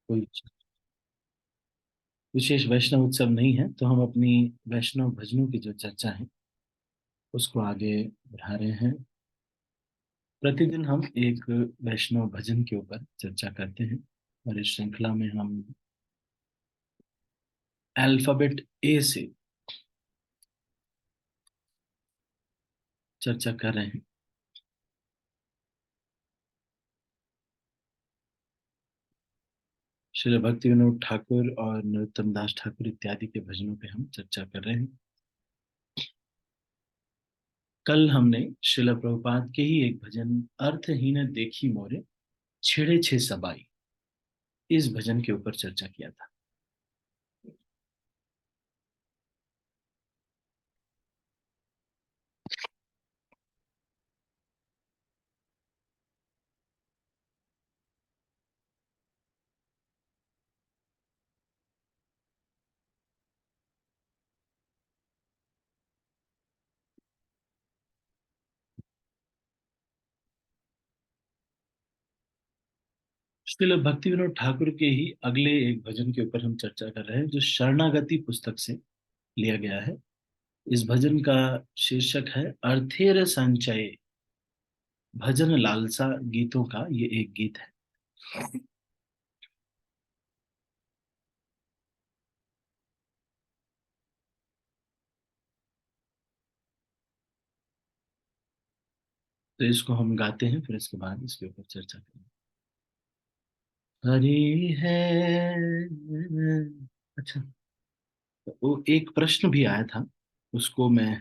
कोई विशेष वैष्णव उत्सव नहीं है, तो हम अपनी वैष्णव भजनों की जो चर्चा है उसको आगे बढ़ा रहे हैं। प्रतिदिन हम एक वैष्णव भजन के ऊपर चर्चा करते हैं, और इस श्रृंखला में हम अल्फाबेट ए से चर्चा कर रहे हैं। श्री भक्ति विनोद ठाकुर और नरोत्तम दास ठाकुर इत्यादि के भजनों पे हम चर्चा कर रहे हैं। कल हमने श्रील प्रभुपाद के ही एक भजन अर्थहीन देखी मोरे छेड़े छे सबाई, इस भजन के ऊपर चर्चा किया था। श्रील भक्ति विनोद ठाकुर के ही अगले एक भजन के ऊपर हम चर्चा कर रहे हैं, जो शरणागति पुस्तक से लिया गया है। इस भजन का शीर्षक है अर्थेर संचय। भजन लालसा गीतों का ये एक गीत है। तो इसको हम गाते हैं, फिर इसके बाद इसके ऊपर चर्चा करेंगे। हरि है। अच्छा, तो वो एक प्रश्न भी आया था, उसको मैं,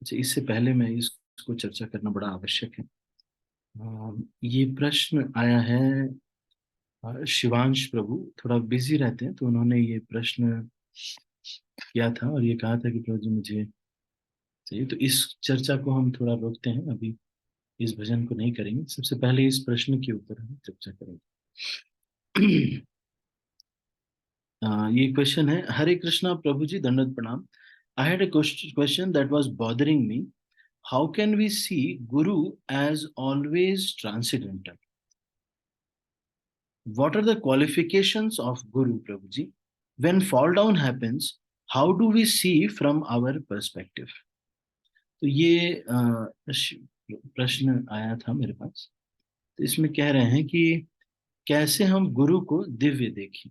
अच्छा इससे पहले मैं इसको चर्चा करना बड़ा आवश्यक है। ये प्रश्न आया है, शिवांश प्रभु थोड़ा बिजी रहते हैं, तो उन्होंने ये प्रश्न किया था और ये कहा था कि प्रभु जी मुझे चाहिए। तो इस चर्चा को हम थोड़ा रोकते हैं अभी, इस भजन को नहीं करेंगे, सबसे पहले इस प्रश्न के ऊपर हम चर्चा करेंगे। ये क्वेश्चन है, हरे कृष्णा प्रभु जी, दंडवत प्रणाम। I had a question that was bothering me. How can we see guru as always transcendental? What are the qualifications of Guru, Prabhuji? When fall down happens, how do we see from our perspective? तो ये प्रश्न आया था मेरे पास। तो इसमें कह रहे हैं कि कैसे हम गुरु को दिव्य देखें।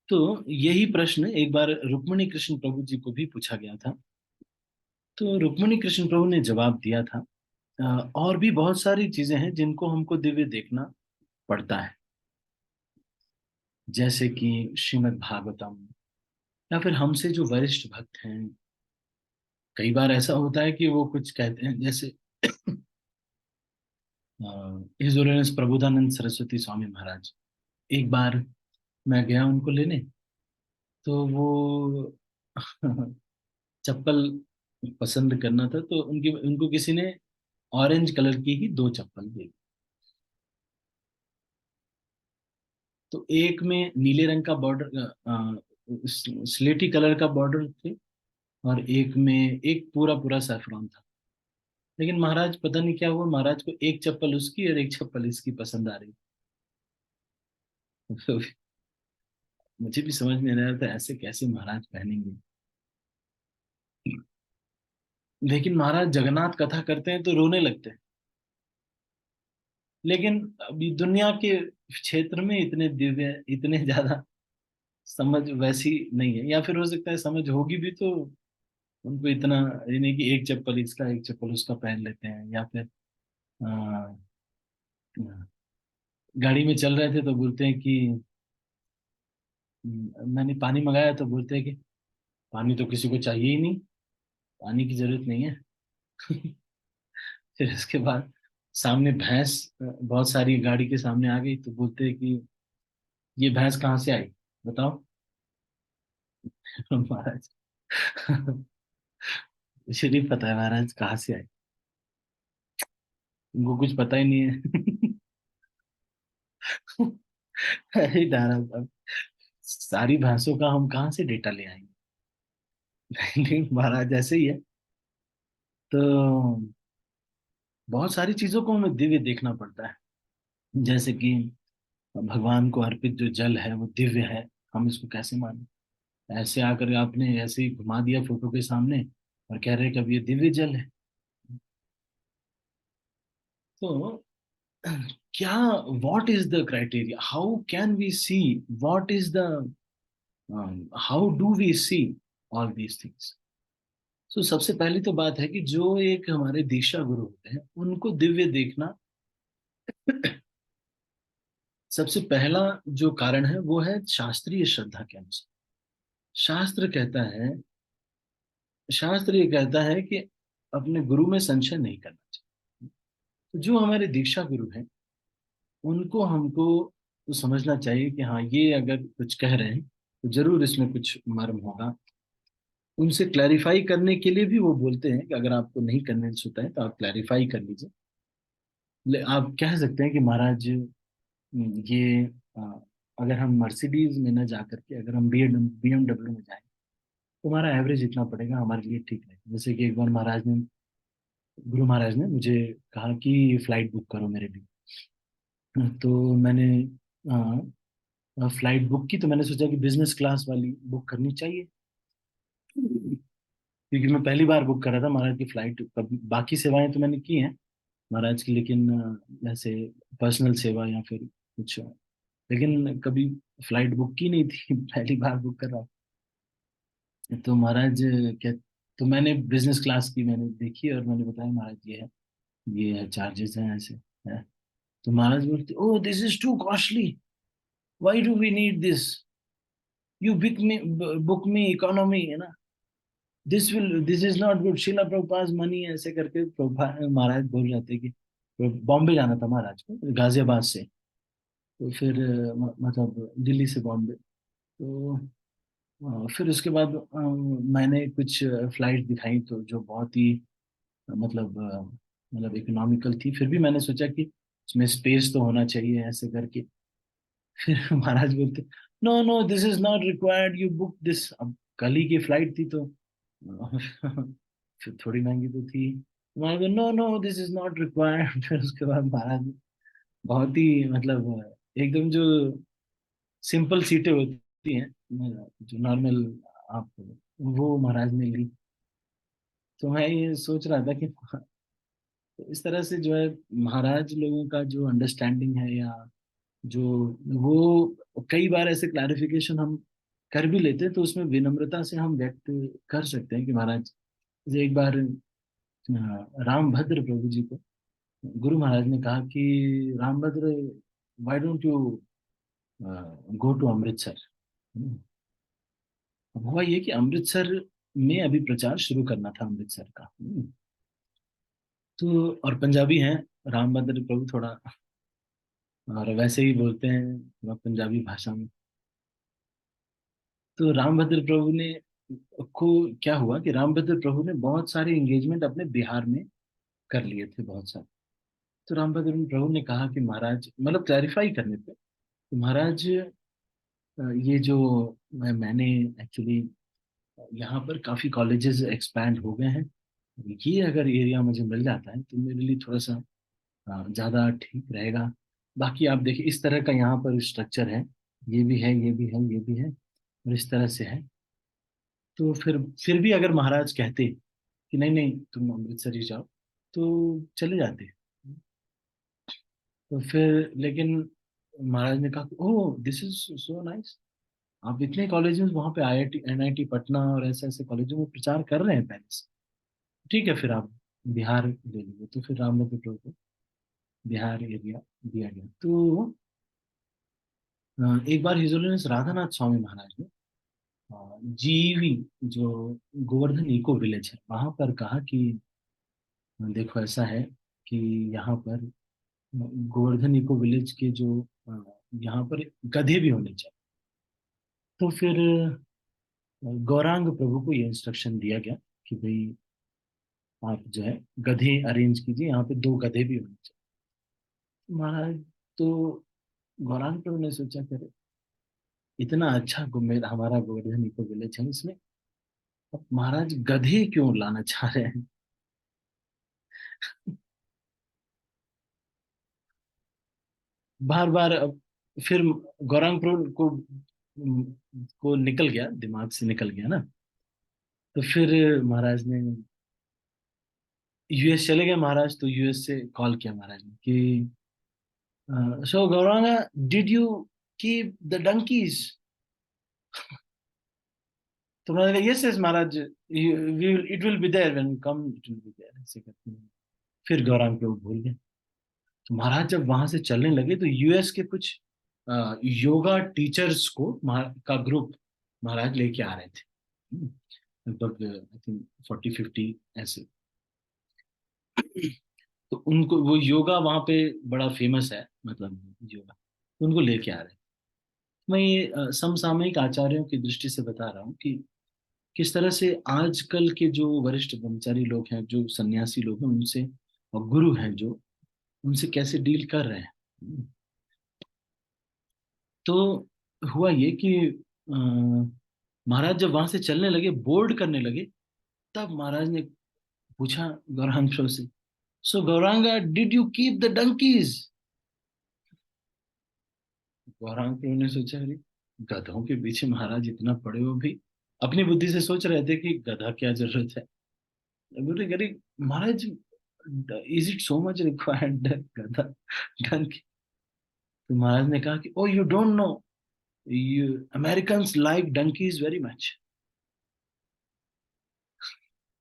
तो यही प्रश्न एक बार रुक्मणी कृष्ण प्रभु जी को भी पूछा गया था। तो रुक्मणी कृष्ण प्रभु ने जवाब दिया था, और भी बहुत सारी चीजें हैं जिनको हमको दिव्य देखना पड़ता है, जैसे कि श्रीमद् भागवतम, या फिर हमसे जो वरिष्ठ भक्त हैं। कई बार ऐसा होता है कि वो कुछ कहते हैं, जैसे हिज होलिनेस प्रबोधानंद सरस्वती स्वामी महाराज। एक बार मैं गया उनको लेने, तो वो चप्पल पसंद करना था, तो उनकी उनको किसी ने ऑरेंज कलर की ही दो चप्पल दी। तो एक में नीले रंग का बॉर्डर, स्लेटी कलर का बॉर्डर थे, और एक में एक पूरा पूरा सैफरॉन था। लेकिन महाराज पता नहीं क्या हुआ, महाराज को एक चप्पल उसकी और एक चप्पल इसकी पसंद आ रही। तो मुझे भी समझ में नहीं आ रहा था ऐसे कैसे महाराज पहनेंगे। लेकिन महाराज जगन्नाथ कथा करते हैं तो रोने लगते हैं। लेकिन अभी दुनिया के क्षेत्र में इतने दिव्य, इतने ज्यादा समझ वैसी नहीं है, या फिर हो सकता है समझ होगी भी तो उनको इतना ये नहीं कि एक चप्पल इसका एक चप्पल उसका पहन लेते हैं। या फिर आ, गाड़ी में चल रहे थे तो बोलते हैं कि मैंने पानी मंगाया, तो बोलते हैं कि पानी तो किसी को चाहिए ही नहीं, पानी की जरूरत नहीं है। फिर इसके बाद सामने भैंस बहुत सारी गाड़ी के सामने आ गई, तो बोलते हैं कि ये भैंस कहाँ से आई, बताओ। महाराज, मुझे नहीं पता है महाराज कहाँ से आई, उनको कुछ पता ही नहीं है। अरे नाराज, अब सारी भैंसों का हम कहाँ से डेटा ले आएंगे। नहीं महाराज, ऐसे ही है। तो बहुत सारी चीजों को हमें दिव्य देखना पड़ता है। जैसे कि भगवान को अर्पित जो जल है वो दिव्य है, हम इसको कैसे माने? ऐसे आकर आपने ऐसे ही घुमा दिया फोटो के सामने और कह रहे हैं कि अब ये दिव्य जल है। तो क्या, what is the criteria, how can we see, what is the, how do we see all these things? So सबसे पहली तो बात है कि जो एक हमारे दीक्षा गुरु होते हैं उनको दिव्य देखना, सबसे पहला जो कारण है वो है शास्त्रीय श्रद्धा के अनुसार। शास्त्र कहता है, शास्त्र ये कहता है कि अपने गुरु में संशय नहीं करना चाहिए। तो जो हमारे दीक्षा गुरु हैं उनको हमको तो समझना चाहिए कि हाँ, ये अगर कुछ कह रहे हैं तो जरूर इसमें कुछ मर्म होगा। उनसे क्लैरिफाई करने के लिए भी वो बोलते हैं कि अगर आपको नहीं कन्विंस होता है तो आप क्लैरिफाई कर लीजिए। आप कह सकते हैं कि महाराज, ये अ, अगर हम मर्सिडीज में न जा करके अगर हम BMW में जाएं तो हमारा एवरेज इतना पड़ेगा, हमारे लिए ठीक है। जैसे कि एक बार महाराज ने, गुरु महाराज ने मुझे कहा कि फ्लाइट बुक करो मेरे लिए। तो मैंने फ्लाइट बुक की, तो मैंने सोचा कि बिजनेस क्लास वाली बुक करनी चाहिए, क्योंकि मैं पहली बार बुक कर रहा था महाराज की फ्लाइट। कभी बाकी सेवाएं तो मैंने की हैं महाराज की, लेकिन जैसे पर्सनल सेवा या फिर कुछ, लेकिन कभी फ्लाइट बुक की नहीं थी। पहली बार बुक कर रहा था। तो महाराज क्या, तो मैंने बिजनेस क्लास की मैंने देखी और मैंने बताया महाराज ये है चार्जेस हैं, ऐसे है। तो महाराज बोलते, oh this is too costly, why do we need this, you book me economy, है ना, this is not good, Shila Prabhupada money, ऐसे करके महाराज बोल रहे थे कि बॉम्बे जाना था महाराज को गाजियाबाद से। तो फिर मतलब दिल्ली से बॉम्बे। तो फिर उसके बाद मैंने कुछ फ्लाइट दिखाई तो जो बहुत ही मतलब इकोनॉमिकल थी, फिर भी मैंने सोचा कि उसमें स्पेस तो होना चाहिए, ऐसे करके। फिर महाराज बोलते, no no this is not required, you book this. अब कल ही की फ्लाइट थी तो फिर थोड़ी महंगी तो थी। महाराज, no no this is not required. फिर उसके बाद महाराज ने बहुत ही एकदम जो सिंपल सीटें होती हैं, जो नॉर्मल, आप, वो महाराज ने ली। तो मैं ये सोच रहा था कि इस तरह से जो है महाराज लोगों का जो अंडरस्टैंडिंग है, या जो वो कई बार ऐसे क्लैरिफिकेशन हम कर भी लेते हैं तो उसमें विनम्रता से हम व्यक्त कर सकते हैं कि महाराज, जैसे एक बार रामभद्र प्रभु जी को गुरु महाराज ने कहा कि Rambhadra, why don't you go to Amritsar. अब हुआ ये कि अमृतसर में अभी प्रचार शुरू करना था अमृतसर का। तो और पंजाबी हैं रामभद्र प्रभु थोड़ा, और वैसे ही बोलते हैं थोड़ा पंजाबी भाषा में। तो रामभद्र प्रभु ने को क्या हुआ कि रामभद्र प्रभु ने बहुत सारे एंगेजमेंट अपने बिहार में कर लिए थे, बहुत सारे। तो रामभद्र प्रभु ने कहा कि महाराज, मतलब क्लैरिफाई करने पे, तो महाराज ये जो मैंने एक्चुअली यहाँ पर काफी कॉलेजेस एक्सपैंड हो गए हैं, ये अगर एरिया मुझे मिल जाता है तो मेरे लिए थोड़ा सा ज्यादा ठीक रहेगा। बाकी आप देखिए इस तरह का यहाँ पर स्ट्रक्चर है, ये भी है, ये भी है, ये भी है, और इस तरह से है। तो फिर भी अगर महाराज कहते कि नहीं नहीं तुम अमृतसर ही जाओ, तो चले जाते। तो फिर लेकिन महाराज ने कहा, ओह दिस इज सो नाइस, आप इतने कॉलेजेस वहाँ पे IIT NIT पटना और ऐसे ऐसे कॉलेजों में प्रचार कर रहे हैं पहले से, ठीक है फिर आप बिहार ले लीजिए। तो फिर रामनगर को बिहार एरिया दिया गया। तो एक बार हिज होलीनेस राधानाथ स्वामी महाराज ने GEV, जो गोवर्धन इको विलेज है, वहां पर कहा कि देखो ऐसा है कि यहाँ पर गोवर्धन इको विलेज के जो यहाँ पर गधे भी होने चाहिए। तो फिर गौरांग प्रभु को ये इंस्ट्रक्शन दिया गया कि भाई आप जो है गधे अरेंज कीजिए, यहाँ पे 2 गधे भी होने चाहिए। महाराज, तो गौरांग प्रभु ने सोचा करे इतना अच्छा हमारा गोवर्धन इको विलेज है, इसमें अब महाराज गधे क्यों लाना चाह रहे हैं? बार बार फिर गौरांगपुर को निकल गया, दिमाग से निकल गया ना। तो फिर महाराज ने यूएस चले गए महाराज। तो यूएस से कॉल किया महाराज ने कि so Gauranga, did you keep the donkeys? तो मैंने कहा यस यस महाराज, it will be there when come, it will be there, ऐसे करते हैं। फिर गौरांगपुर भूल गए। तो महाराज जब वहां से चलने लगे तो यूएस के कुछ योगा टीचर्स को का ग्रुप महाराज लेके आ रहे थे। लगभग आई थिंक 40-50 ऐसे। तो उनको वो योगा वहाँ पे बड़ा फेमस है, मतलब योगा, तो उनको लेके आ रहे हैं। मैं ये समसामयिक आचार्यों की दृष्टि से बता रहा हूँ कि किस तरह से आजकल के जो वरिष्ठ ब्रह्मचारी लोग हैं, जो सन्यासी लोग हैं उनसे, और गुरु हैं जो, उनसे कैसे डील कर रहे हैं। तो हुआ ये कि महाराज जब वहां से चलने लगे, बोर्ड करने लगे, तब महाराज ने पूछा गौरांग से, so Gauranga, did you keep the donkeys? Gaurang ने सोचा, अरे गधों के पीछे महाराज इतना पड़े हो भी, अपनी बुद्धि से सोच रहे थे कि गधा क्या जरूरत है। बोले अरे महाराज, is it so much required गधा, डंकी? तो महाराज ने कहा कि oh you don't know, you Americans like donkeys very much.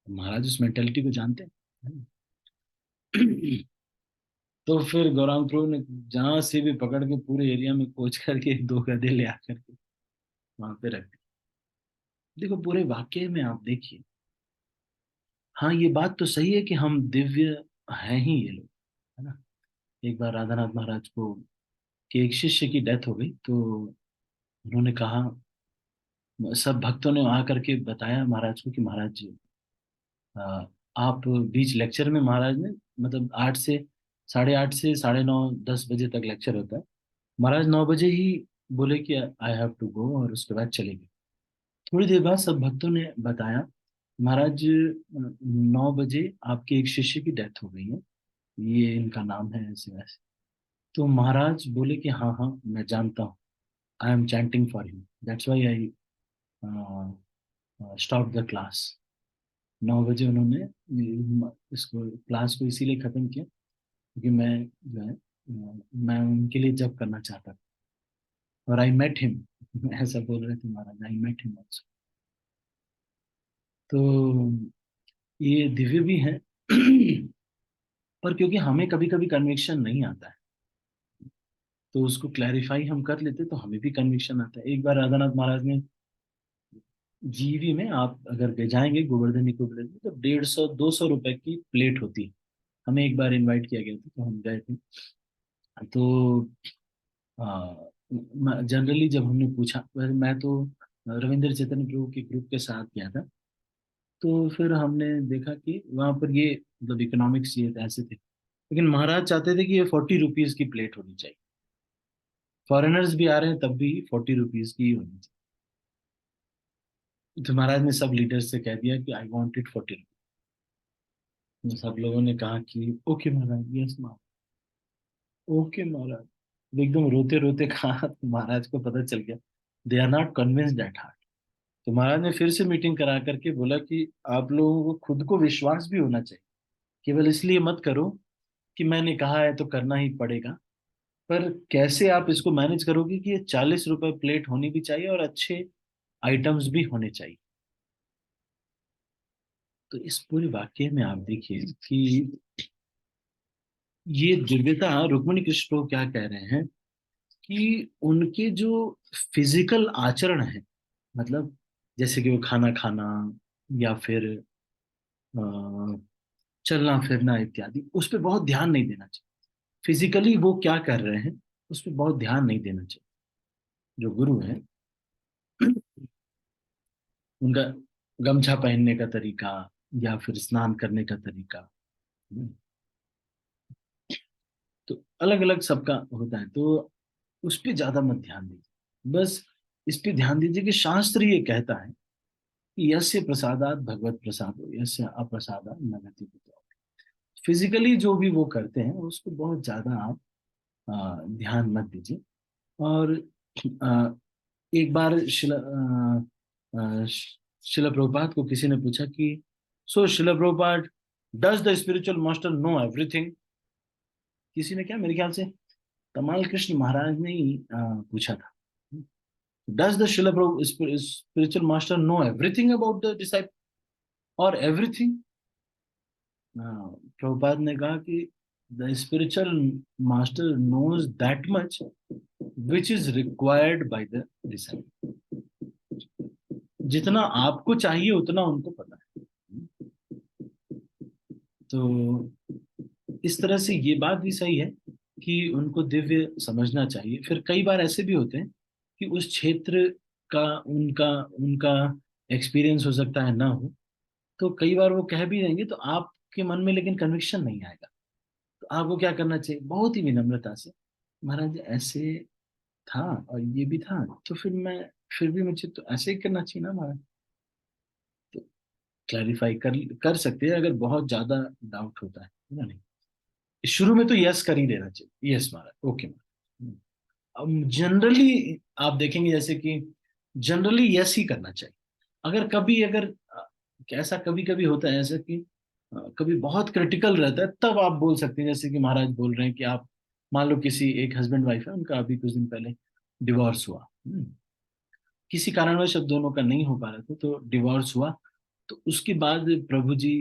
महाराज उस मेंटेलिटी को जानते हैं। तो फिर गौरांग प्रभु ने जहां से भी पकड़ के पूरे एरिया में खोज करके दो गधे ले आकर के वहां पे रख दिए। देखो पूरे वाक्य में आप देखिए, हाँ ये बात तो सही है कि हम दिव्य हैं ही ये लोग, है ना। एक बार राधानाथ महाराज को कि एक शिष्य की डेथ हो गई, तो उन्होंने कहा, सब भक्तों ने आकर के बताया महाराज को कि महाराज जी, आ, आप बीच लेक्चर में, महाराज ने मतलब 8 से 8:30 से 9:30 10 बजे तक लेक्चर होता है। महाराज 9 बजे ही बोले कि आई हैव टू गो, और उसके बाद चले गए। थोड़ी देर बाद सब भक्तों ने बताया, महाराज 9 बजे आपके एक शिष्य की डेथ हो गई है, ये इनका नाम है, ऐसे वैसे। तो महाराज बोले कि हाँ हाँ मैं जानता हूँ, I am chanting for him, that's why I stop the class. 9 बजे उन्होंने इसको क्लास को इसीलिए खत्म किया क्योंकि मैं जो है मैं उनके लिए जब करना चाहता था। और आई मेट हिम, ऐसा बोल रहे थे महाराज, आई मेट हिम ऑल्सो। तो ये दिव्य भी है। पर क्योंकि हमें कभी कभी कन्विक्शन नहीं आता है, तो उसको क्लैरिफाई हम कर लेते तो हमें भी कन्विक्शन आता है। एक बार राधानाथ महाराज ने जीवी में, आप अगर ले जाएंगे गोवर्धन इकोविलेज में, तो 150-200 रुपए की प्लेट होती है। हमें एक बार इनवाइट किया गया था तो हम गए थे। तो जनरली जब हमने पूछा, वैसे मैं तो रविंद्र चैतन्य प्रभु के ग्रुप के साथ गया था, तो फिर हमने देखा कि वहाँ पर ये मतलब इकोनॉमिक्स ये ऐसे थे, लेकिन महाराज चाहते थे कि ये 40 रुपीज की प्लेट होनी चाहिए। फॉरेनर्स भी आ रहे हैं तब भी 40 रुपीज की ही होनी चाहिए। तो महाराज ने सब लीडर्स से कह दिया कि आई वॉन्ट इट 40। सब लोगों ने कहा कि ओके महाराज, यस महाराज, ओके महाराज। एकदम रोते रोते कहा, तो महाराज को पता चल गया they are not convinced at heart. तो महाराज ने फिर से मीटिंग करा करके बोला कि आप लोगों को खुद को विश्वास भी होना चाहिए, केवल इसलिए मत करो कि मैंने कहा है तो करना ही पड़ेगा, पर कैसे आप इसको मैनेज करोगे कि ये 40 रुपए प्लेट होनी भी चाहिए और अच्छे आइटम्स भी होने चाहिए। तो इस पूरे वाक्य में आप देखिए कि ये दिव्यता, रुक्मिणी कृष्ण को क्या कह रहे हैं कि उनके जो फिजिकल आचरण है, मतलब जैसे कि वो खाना खाना या फिर चलना फिरना इत्यादि, उस पर बहुत ध्यान नहीं देना चाहिए। फिजिकली वो क्या कर रहे हैं उस पर बहुत ध्यान नहीं देना चाहिए। जो गुरु हैं उनका गमछा पहनने का तरीका या फिर स्नान करने का तरीका, तो अलग अलग सबका होता है। तो उस पर ज्यादा मत ध्यान दीजिए, बस इस पे ध्यान दीजिए कि शास्त्र ये कहता है कि यस्य प्रसादात भगवत प्रसादो, यस्य अप्रसादात न गति। फिजिकली जो भी वो करते हैं उसको बहुत ज्यादा आप ध्यान मत दीजिए। और अ, एक बार शिला प्रभुपाद को किसी ने पूछा कि सो शिला Prabhupada, does the spiritual master know everything? किसी ने, क्या मेरे ख्याल से कमाल कृष्ण महाराज ने ही पूछा था, does the Srila Prabhu spiritual master know everything about the disciple और एवरीथिंग? प्रभुपाद ने कहा कि the spiritual master knows that much which is required by the disciple. जितना आपको चाहिए उतना उनको पता है। तो इस तरह से ये बात भी सही है कि उनको दिव्य समझना चाहिए। फिर कई बार ऐसे भी होते हैं कि उस क्षेत्र का उनका उनका एक्सपीरियंस हो सकता है ना हो, तो कई बार वो कह भी देंगे तो आपके मन में लेकिन कन्विक्शन नहीं आएगा। तो आपको क्या करना चाहिए, बहुत ही विनम्रता से, महाराज ऐसे था और ये भी था, तो फिर भी मुझे तो ऐसे ही करना चाहिए ना महाराज। तो क्लैरिफाई कर कर सकते हैं अगर बहुत ज्यादा डाउट होता है ना। नहीं, शुरू में तो यस कर ही देना चाहिए, यस महाराज, ओके महाराज। अब जनरली आप देखेंगे जैसे कि जनरली यस ही करना चाहिए। अगर कभी अगर ऐसा कभी कभी होता है ऐसा कि कभी बहुत क्रिटिकल रहता है, तब आप बोल सकते हैं, जैसे कि महाराज बोल रहे हैं कि आप मान लो किसी एक हस्बैंड वाइफ है, उनका अभी कुछ दिन पहले डिवोर्स हुआ। किसी कारणवश अब दोनों का नहीं हो पा रहा था, तो डिवोर्स हुआ। तो उसके बाद प्रभु जी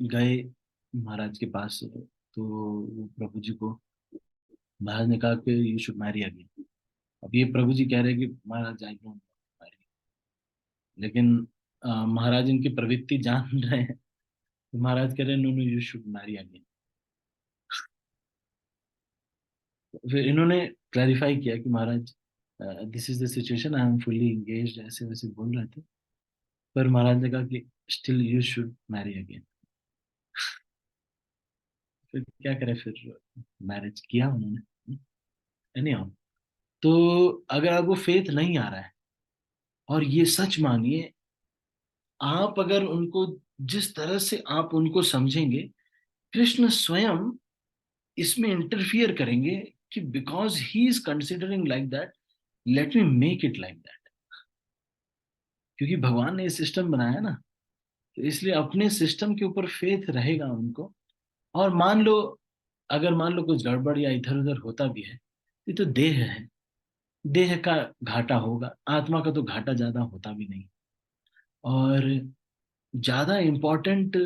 गए महाराज के पास। तो वो प्रभु जी को महाराज ने कहा कि यू शुड मैरी अगेन। अब ये प्रभु जी कह रहे हैं कि महाराज आई डोंट मैरी, लेकिन महाराज इनकी प्रवृत्ति जान रहे हैं। तो महाराज कह रहे हैं no no you should marry again. फिर इन्होंने क्लैरिफाई किया कि महाराज this is the situation, I am fully engaged, ऐसे वैसे बोल रहे थे। पर महाराज ने कहा कि still you should marry again. फिर क्या करें, फिर मैरिज किया उन्होंने। एनी तो अगर आपको फेथ नहीं आ रहा है, और ये सच मानिए, आप अगर उनको जिस तरह से आप उनको समझेंगे, कृष्ण स्वयं इसमें इंटरफियर करेंगे कि because he is considering like that, let me make it like that. क्योंकि भगवान ने ये सिस्टम बनाया ना, तो इसलिए अपने सिस्टम के ऊपर फेथ रहेगा उनको। और मान लो, अगर मान लो कुछ गड़बड़ या इधर उधर होता भी है, ये तो देह है, देह का घाटा होगा, आत्मा का तो घाटा ज्यादा होता भी नहीं। और ज्यादा इम्पोर्टेंट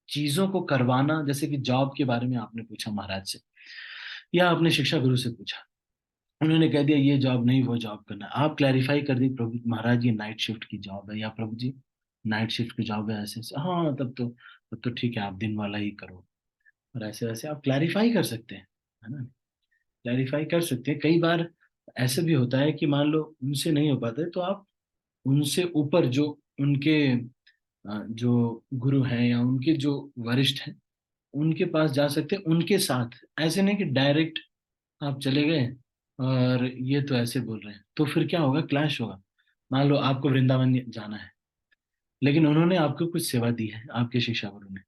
चीजों को करवाना, जैसे कि जॉब के बारे में आपने पूछा महाराज से या अपने शिक्षा गुरु से पूछा, उन्होंने कह दिया ये जॉब नहीं वो जॉब करना, आप क्लैरिफाई कर दी प्रभु महाराज ये नाइट शिफ्ट की जॉब है, या प्रभु जी नाइट शिफ्ट की जॉब है, ऐसे ऐसे, हाँ तब तो ठीक है, आप दिन वाला ही करो। और ऐसे वैसे आप क्लैरिफाई कर सकते हैं, है ना। क्लैरिफाई कर सकते हैं। कई बार ऐसे भी होता है कि मान लो उनसे नहीं हो पाता है, तो आप उनसे ऊपर जो उनके जो गुरु हैं या उनके जो वरिष्ठ हैं, उनके पास जा सकते हैं, उनके साथ। ऐसे नहीं कि डायरेक्ट आप चले गए और ये तो ऐसे बोल रहे हैं, तो फिर क्या होगा, क्लैश होगा। मान लो आपको वृंदावन जाना है, लेकिन उन्होंने आपको कुछ सेवा दी है, आपके शिक्षा गुरु ने।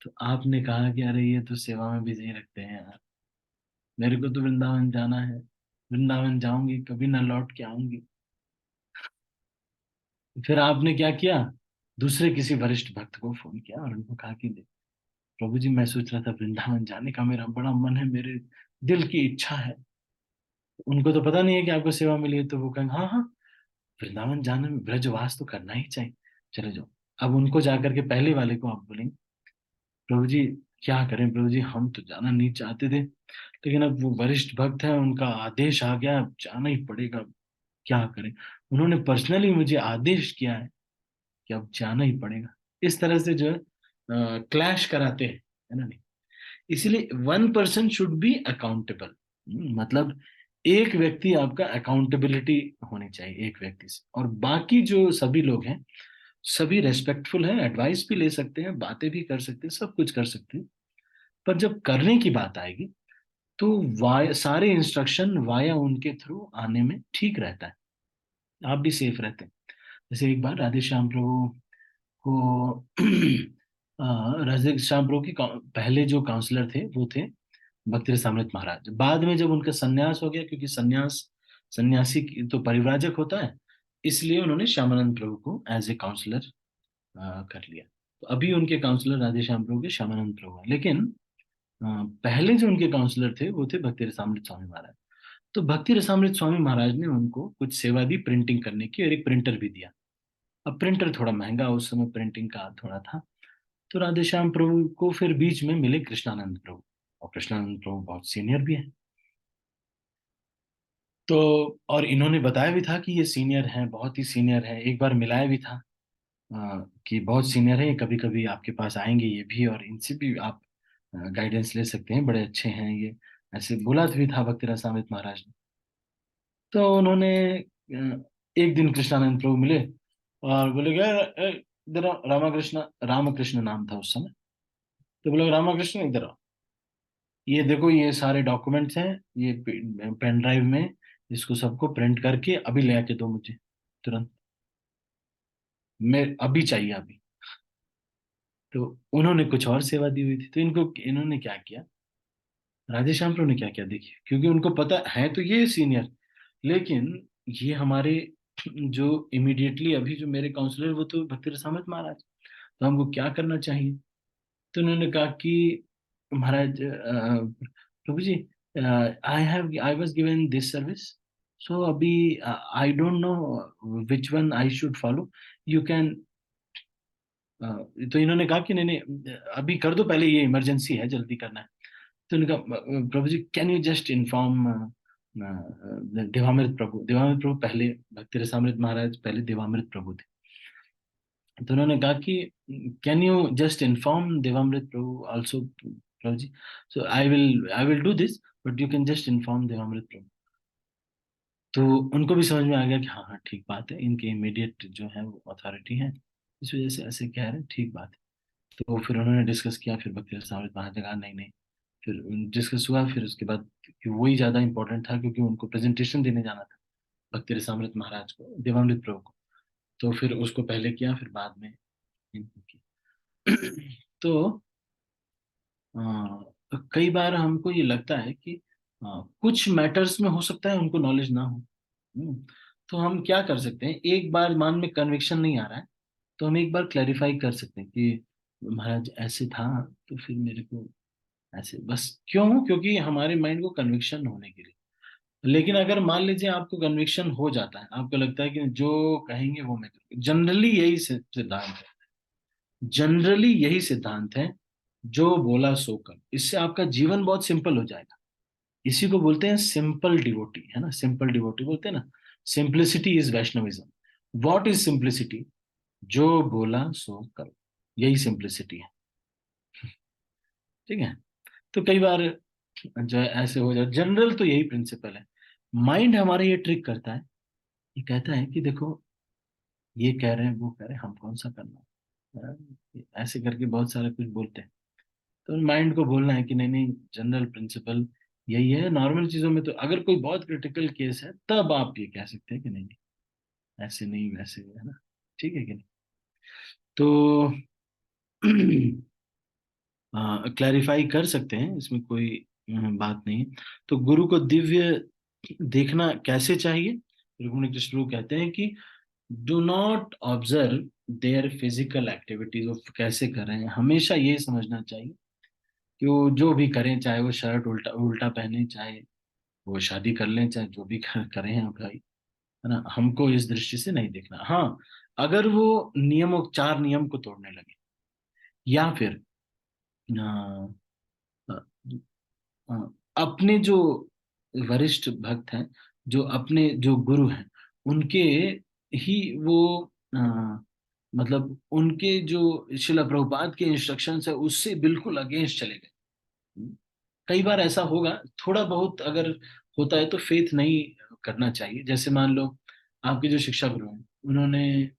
तो आपने कहा कि अरे ये तो सेवा में बिजी रखते हैं यार, मेरे को तो वृंदावन जाना है, वृंदावन जाऊंगी कभी ना लौट के आऊंगी। फिर आपने क्या किया, दूसरे किसी वरिष्ठ भक्त को फोन किया और उनको कहा कि प्रभु जी मैं सोच रहा था वृंदावन जाने का, मेरा बड़ा मन है, मेरे दिल की इच्छा है। उनको तो पता नहीं है कि आपको सेवा मिली है, तो वो कहेंगे हाँ हाँ, वृंदावन जाने में ब्रजवास तो करना ही चाहिए, चले जाओ। अब उनको जाकर के पहले वाले को आप बोलेंगे प्रभु जी क्या करें प्रभु जी, हम तो जाना नहीं चाहते थे, लेकिन अब वो वरिष्ठ भक्त है, उनका आदेश आ गया, अब जाना ही पड़ेगा, क्या करें, उन्होंने पर्सनली मुझे आदेश किया है कि अब जाना ही पड़ेगा। इस तरह से जो है क्लैश कराते हैं, है ना। नहीं, इसीलिए one person should be accountable. मतलब एक व्यक्ति आपका अकाउंटेबिलिटी होनी चाहिए एक व्यक्ति से, और बाकी जो सभी लोग हैं सभी रेस्पेक्टफुल हैं, एडवाइस भी ले सकते हैं, बातें भी कर सकते हैं, सब कुछ कर सकते हैं। पर जब करने की बात आएगी, तो सारे इंस्ट्रक्शन वाया उनके थ्रू आने में ठीक रहता है, आप भी सेफ रहते हैं। जैसे एक बार राधे श्याम प्रभु को राधे श्याम प्रभु की पहले जो काउंसलर थे वो थे भक्ति रसामृत महाराज। बाद में जब उनका सन्यास हो गया, क्योंकि सन्यासी तो परिव्राजक होता है, इसलिए उन्होंने श्यामानंद प्रभु को एज ए काउंसलर कर लिया। तो अभी उनके काउंसलर राधे श्याम प्रभु के श्यामानंद प्रभु हैं, लेकिन पहले जो उनके काउंसलर थे वो थे भक्ति रसामृत स्वामी महाराज। तो भक्ति रसामृत स्वामी महाराज ने उनको कुछ सेवा दी प्रिंटिंग करने की, और एक प्रिंटर भी दिया। अब प्रिंटर थोड़ा महंगा उस समय प्रिंटिंग का थोड़ा था। तो राधे श्याम प्रभु को फिर बीच में मिले कृष्णानंद प्रभु, और कृष्णानंद प्रभु बहुत सीनियर भी है। तो और इन्होंने बताया भी था कि ये सीनियर हैं, बहुत ही सीनियर है। एक बार मिलाया भी था कि बहुत सीनियर है, कभी कभी आपके पास आएंगे ये भी, और इनसे भी आप गाइडेंस ले सकते हैं, बड़े अच्छे हैं ये, ऐसे बोला भी था भक्ति रसामृत महाराज ने। तो उन्होंने एक दिन कृष्णानंद प्रभु मिले और बोले गए, इधर आओ, रामाकृष्ण, रामकृष्ण नाम था उस समय। तो बोले, रामाकृष्ण इधर आओ, ये देखो ये सारे डॉक्यूमेंट्स हैं, ये पेन ड्राइव में, इसको सबको प्रिंट करके अभी ले आके दो मुझे, तुरंत, मैं अभी चाहिए अभी। तो उन्होंने कुछ और सेवा दी हुई थी, तो इनको इन्होंने क्या किया, राधेश्याम प्रभु ने क्या किया, देखिए, क्योंकि उनको पता है तो ये सीनियर, लेकिन ये हमारे जो इमीडिएटली अभी जो मेरे काउंसलर वो तो भक्ति रसामृत महाराज, तो हमको क्या करना चाहिए। तो उन्होंने कहा कि महाराज, प्रभु जी, I was given this service, so अभी I don't know which one I should follow, you can. तो इन्होंने कहा कि नहीं नहीं, अभी कर दो, पहले ये इमरजेंसी है, जल्दी करना है। तो उन्होंने कहा, प्रभु जी can you just inform Devamrita प्रभु, देवामृत प्रभु पहले, भक्ति रसामृत महाराज पहले देवामृत प्रभु थे। तो उन्होंने कहा कि can you just inform Devamrita Prabhu also, प्रभु जी, so I will do this, but you can just inform Devamrita Prabhu. तो उनको भी समझ में आ गया कि हाँ हाँ ठीक बात है, इनके इमीडिएट जो है वो अथॉरिटी है, इस वजह से ऐसे कह रहे हैं, ठीक बात है। तो फिर उन्होंने डिस्कस किया, फिर भक्ति रसामृत महाराज ने कहा नहीं नहीं, फिर डिस्कस हुआ, फिर उसके बाद कि वही ज्यादा इंपॉर्टेंट था, क्योंकि उनको प्रेजेंटेशन देने जाना था भक्ति रसामृत महाराज को, देवामृत प्रभु को। तो फिर उसको पहले किया, फिर बाद में इनको किया। तो कई बार हमको ये लगता है कि कुछ मैटर्स में हो सकता है उनको नॉलेज ना हो। तो हम क्या कर सकते हैं, एक बार मान में कन्विक्शन नहीं आ रहा है, तो हम एक बार क्लैरिफाई कर सकते हैं कि महाराज ऐसे था, तो फिर मेरे को ऐसे बस क्यों, क्योंकि हमारे माइंड को कन्विक्शन होने के लिए। लेकिन अगर मान लीजिए आपको कन्विक्शन हो जाता है, आपको लगता है कि जो कहेंगे वो मैं करूँगा, जनरली यही सिद्धांत है, जनरली यही सिद्धांत है, जो बोला सो कर, इससे आपका जीवन बहुत सिंपल हो जाएगा। इसी को बोलते हैं सिंपल डिवोटी, है ना, सिंपल डिवोटी बोलते हैं ना, simplicity is Vaishnavism. What is simplicity, जो बोला सो करो, यही सिंप्लिसिटी है। ठीक है। तो कई बार जो है ऐसे हो जाए, जनरल तो यही प्रिंसिपल है। माइंड हमारा ये ट्रिक करता है, ये कहता है कि देखो ये कह रहे हैं वो कह रहे हैं, हम कौन सा करना है? ऐसे करके बहुत सारा कुछ बोलते हैं। तो माइंड को बोलना है कि नहीं नहीं, जनरल प्रिंसिपल यही है। नॉर्मल चीजों में तो अगर कोई बहुत क्रिटिकल केस है तब आप ये कह सकते हैं कि नहीं नहीं, ऐसे नहीं वैसे, है ना, ठीक है कि नहीं। तो क्लैरिफाई कर सकते हैं, इसमें कोई बात नहीं है। तो गुरु को दिव्य देखना कैसे चाहिए, रुक्मिणी कृष्ण प्रभु कहते हैं कि do not observe their physical activities, वो कैसे कर रहे हैं, हमेशा ये समझना चाहिए कि वो जो भी करें, चाहे वो शर्ट उल्टा उल्टा पहने, चाहे वो शादी कर लें, चाहे जो भी करें हैं भाई, है ना, हमको इस दृष्टि से नहीं देखना। हाँ, अगर वो नियमों, चार नियम को तोड़ने लगे, या फिर अ, अ, अपने जो वरिष्ठ भक्त हैं, जो अपने जो गुरु हैं, उनके ही वो अ, मतलब उनके जो शिला प्रभुपाद के इंस्ट्रक्शंस है उससे बिल्कुल अगेंस्ट चले गए। कई बार ऐसा होगा, थोड़ा बहुत अगर होता है तो फेथ नहीं करना चाहिए। जैसे मान लो आपके जो शिक्षा गुरु हैं, उन्होंने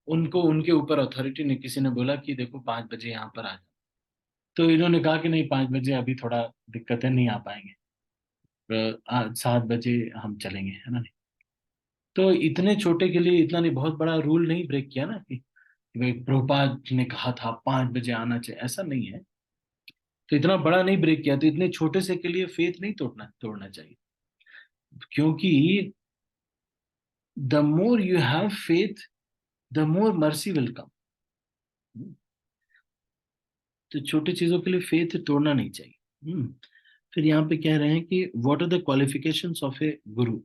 उनको उनके ऊपर अथॉरिटी ने, किसी ने बोला कि देखो 5 बजे यहाँ पर आ जाओ, तो इन्होंने कहा कि नहीं 5 बजे अभी थोड़ा दिक्कत है, नहीं आ पाएंगे, 7 बजे हम चलेंगे, है ना। तो इतने छोटे के लिए इतना नहीं, बहुत बड़ा रूल नहीं ब्रेक किया ना कि भाई प्रभुपाद ने कहा था 5 बजे आना चाहिए, ऐसा नहीं है। तो इतना बड़ा नहीं ब्रेक किया, तो इतने छोटे से के लिए फेथ नहीं तोड़ना तोड़ना चाहिए, क्योंकि the more you have faith the more mercy will come. तो छोटी चीजों के लिए फेथ तोड़ना नहीं चाहिए। फिर यहाँ पे कह रहे हैं कि what are the qualifications of a guru.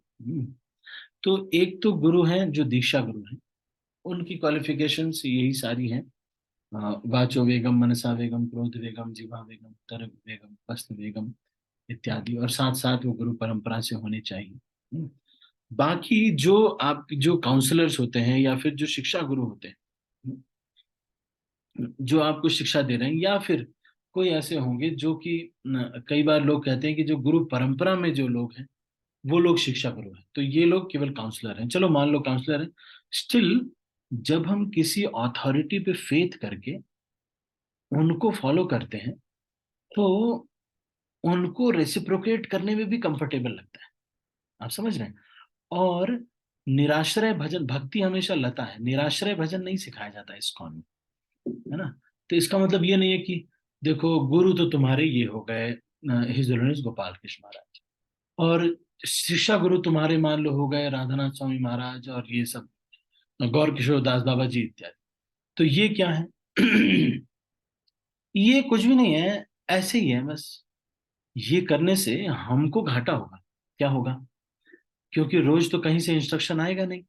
तो एक तो गुरु हैं जो दीक्षा गुरु हैं, उनकी क्वालिफिकेशंस यही सारी हैं। वाचो वेगम, मनसा वेगम, क्रोध वेगम, जिह्वा वेगम, तर्क वेगम, हस्त वेगम इत्यादि, और साथ साथ वो गुरु परंपरा से होने चाहिए। बाकी जो आप जो काउंसलर्स होते हैं या फिर जो शिक्षा गुरु होते हैं, जो आपको शिक्षा दे रहे हैं, या फिर कोई ऐसे होंगे जो कि कई बार लोग कहते हैं कि जो गुरु परंपरा में जो लोग हैं वो लोग शिक्षा गुरु हैं, तो ये लोग केवल काउंसलर हैं। चलो मान लो काउंसलर हैं, स्टिल जब हम किसी अथॉरिटी पे फेथ करके उनको फॉलो करते हैं, तो उनको रेसिप्रोकेट करने में भी कंफर्टेबल लगता है। आप समझ रहे हैं? और निराश्रय भजन, भक्ति हमेशा लता है, निराश्रय भजन नहीं सिखाया जाता इस्कॉन में, है ना? तो इसका मतलब ये नहीं है कि देखो गुरु तो तुम्हारे ये हो गए हिज होलिनेस गोपाल कृष्ण महाराज, और शिक्षा गुरु तुम्हारे मान लो हो गए राधानाथ स्वामी महाराज और ये सब गौर किशोर दास बाबा जी इत्यादि। तो ये क्या है? ये कुछ भी नहीं है, ऐसे ही है बस। ये करने से हमको घाटा होगा। क्या होगा? क्योंकि रोज तो कहीं से इंस्ट्रक्शन आएगा नहीं,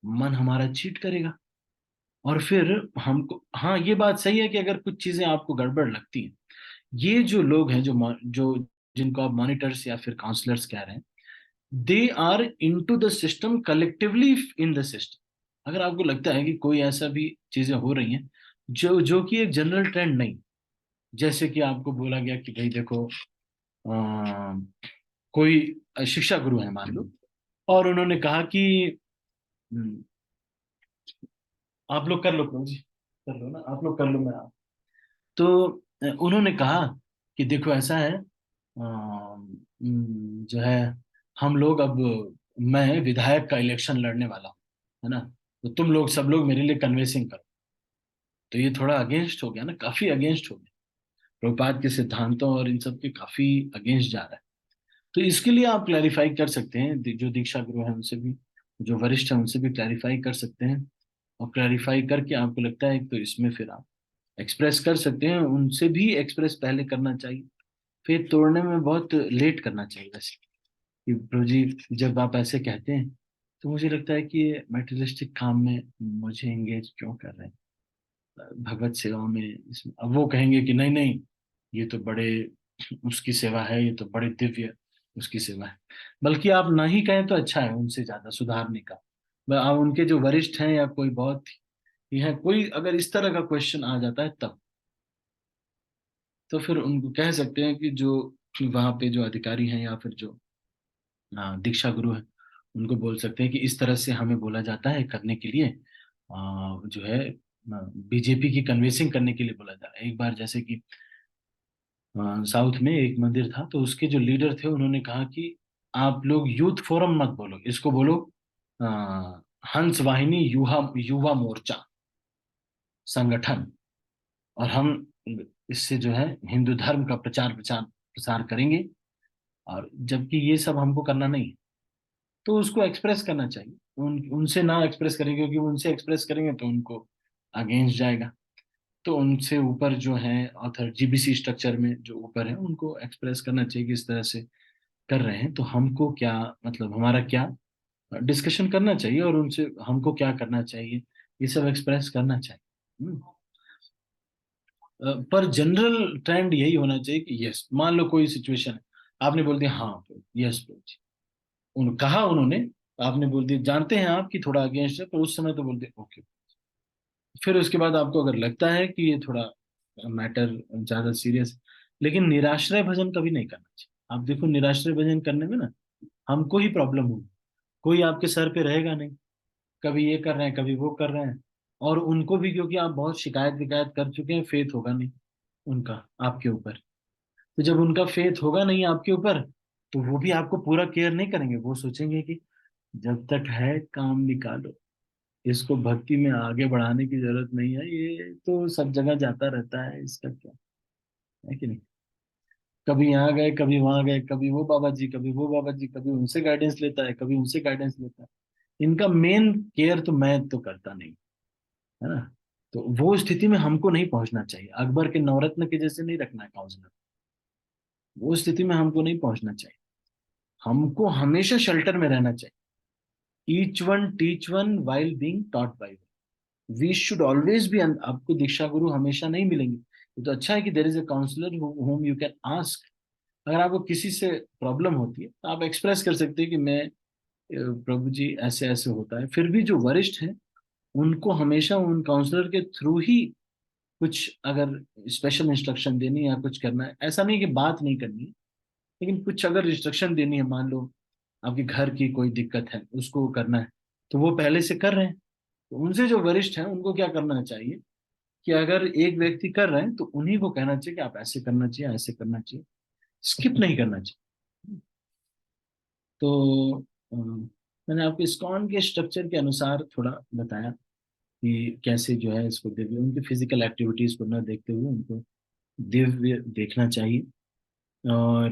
मन हमारा चीट करेगा, और फिर हमको, हाँ ये बात सही है कि अगर कुछ चीजें आपको गड़बड़ लगती हैं, ये जो लोग हैं जो जिनको आप मॉनिटर्स या फिर काउंसलर्स कह रहे हैं, they are into the system collectively in the system. अगर आपको लगता है कि कोई ऐसा भी चीजें हो रही हैं जो जो कि एक जनरल ट्रेंड नहीं, जैसे कि आपको बोला गया कि भाई देखो कोई शिक्षा गुरु है मान लो, और उन्होंने कहा कि "हम्म, आप लोग कर लो प्रभु जी, कर लो ना, आप लोग कर लो, मैं तो उन्होंने कहा कि देखो ऐसा है, जो है हम लोग अब, मैं विधायक का इलेक्शन लड़ने वाला हूँ, है ना? तो तुम लोग सब लोग मेरे लिए कन्वेंसिंग करो। तो ये थोड़ा अगेंस्ट हो गया ना, काफी अगेंस्ट हो गया, प्रभुपाद के सिद्धांतों और इन सब के काफी अगेंस्ट जा रहा है। तो इसके लिए आप क्लैरिफाई कर सकते हैं, जो दीक्षा गुरु है उनसे भी, जो वरिष्ठ है उनसे भी क्लैरिफाई कर सकते हैं, और क्लैरिफाई करके आपको लगता है तो इसमें फिर आप एक्सप्रेस कर सकते हैं, उनसे भी एक्सप्रेस पहले करना चाहिए, फिर तोड़ने में बहुत लेट करना चाहिए वैसे। कि प्रभु जी जब आप ऐसे कहते हैं तो मुझे लगता है कि ये मेटेरियलिस्टिक काम में मुझे एंगेज क्यों कर रहे हैं, भगवत सेवा में इसमें। अब वो कहेंगे कि नहीं नहीं, ये तो बड़े उसकी सेवा है, ये तो बड़े दिव्य उसकी सेवा है। बल्कि आप ना ही कहें तो अच्छा है, उनसे ज्यादा सुधारने का। आप उनके जो वरिष्ठ हैं या कोई बहुत ही है, कोई अगर इस तरह का क्वेश्चन आ जाता है तब, तो फिर उनको कह सकते हैं कि जो वहां पे जो अधिकारी हैं या फिर जो दीक्षा गुरु है, उनको बोल सकते हैं कि इस तरह से हमें बोला जाता है करने के लिए, जो है बीजेपी की कन्विंसिंग करने के लिए बोला जा रहा है। एक बार जैसे कि साउथ में एक मंदिर था, तो उसके जो लीडर थे उन्होंने कहा कि आप लोग यूथ फोरम मत बोलो, इसको बोलो अ, हंस वाहिनी युवा युवा मोर्चा संगठन, और हम इससे जो है हिंदू धर्म का प्रचार प्रचार प्रसार करेंगे। और जबकि ये सब हमको करना नहीं है, तो उसको एक्सप्रेस करना चाहिए। उनसे ना एक्सप्रेस करेंगे, क्योंकि उनसे एक्सप्रेस करेंगे तो उनको अगेंस्ट जाएगा। तो उनसे ऊपर जो है ऑथर जीबीसी स्ट्रक्चर में जो ऊपर है, उनको एक्सप्रेस करना चाहिए कि इस तरह से कर रहे हैं, तो हमको क्या मतलब, हमारा क्या डिस्कशन करना चाहिए, और उनसे हमको क्या करना चाहिए, ये सब एक्सप्रेस करना चाहिए। पर जनरल ट्रेंड यही होना चाहिए कि यस, मान लो कोई सिचुएशन है, आपने बोल दिया हाँ यस, कहा उन्होंने, आपने बोल दिया जानते हैं आप कि थोड़ा अगेंस्ट है, पर उस समय तो बोलते ओके। फिर उसके बाद आपको अगर लगता है कि ये थोड़ा मैटर ज्यादा सीरियस, लेकिन निराश्रय भजन कभी नहीं करना चाहिए। आप देखो निराश्रय भजन करने में ना हमको ही प्रॉब्लम होगी, कोई आपके सर पे रहेगा नहीं, कभी ये कर रहे हैं कभी वो कर रहे हैं, और उनको भी क्योंकि आप बहुत शिकायत विकायत कर चुके हैं, फेथ होगा नहीं उनका आपके ऊपर। तो जब उनका फेथ होगा नहीं आपके ऊपर, तो वो भी आपको पूरा केयर नहीं करेंगे, वो सोचेंगे कि जब तक है काम निकालो, इसको भक्ति में आगे बढ़ाने की जरूरत नहीं है, ये तो सब जगह जाता रहता है, इसका क्या है कि नहीं? कभी यहाँ गए, कभी वहां गए, कभी वो बाबा जी, कभी वो बाबा जी, कभी उनसे गाइडेंस लेता है, कभी उनसे गाइडेंस लेता है। इनका मेन केयर तो मैं तो करता नहीं, है ना। तो वो स्थिति में हमको नहीं पहुंचना चाहिए, अकबर के नवरत्न के जैसे नहीं रखना है काउंसलर। वो स्थिति में हमको नहीं पहुंचना चाहिए। हमको हमेशा शेल्टर में रहना चाहिए। Each one teach one while being taught by one. We should always be. आपको दीक्षा गुरु हमेशा नहीं मिलेंगे। ये तो अच्छा है कि there is a counsellor whom you can ask. अगर आपको किसी से प्रॉब्लम होती है तो आप एक्सप्रेस कर सकते हैं कि मैं प्रभु जी ऐसे ऐसे होता है। फिर भी जो वरिष्ठ हैं उनको हमेशा उन काउंसलर के थ्रू ही कुछ अगर स्पेशल इंस्ट्रक्शन देनी है या कुछ करना है, ऐसा नहीं कि बात नहीं करनी है, लेकिन कुछ अगर इंस्ट्रक्शन देनी है, मान लो आपके घर की कोई दिक्कत है उसको करना है, तो वो पहले से कर रहे हैं। तो उनसे जो वरिष्ठ हैं उनको क्या करना चाहिए कि अगर एक व्यक्ति कर रहे हैं तो उन्हीं को कहना चाहिए कि आप ऐसे करना चाहिए, ऐसे करना चाहिए, स्किप नहीं करना चाहिए। तो मैंने आपको इस्कॉन के स्ट्रक्चर के अनुसार थोड़ा बताया कि कैसे जो है इसको दिव्य उनकी फिजिकल एक्टिविटीज को न देखते हुए उनको दिव्य देखना चाहिए। और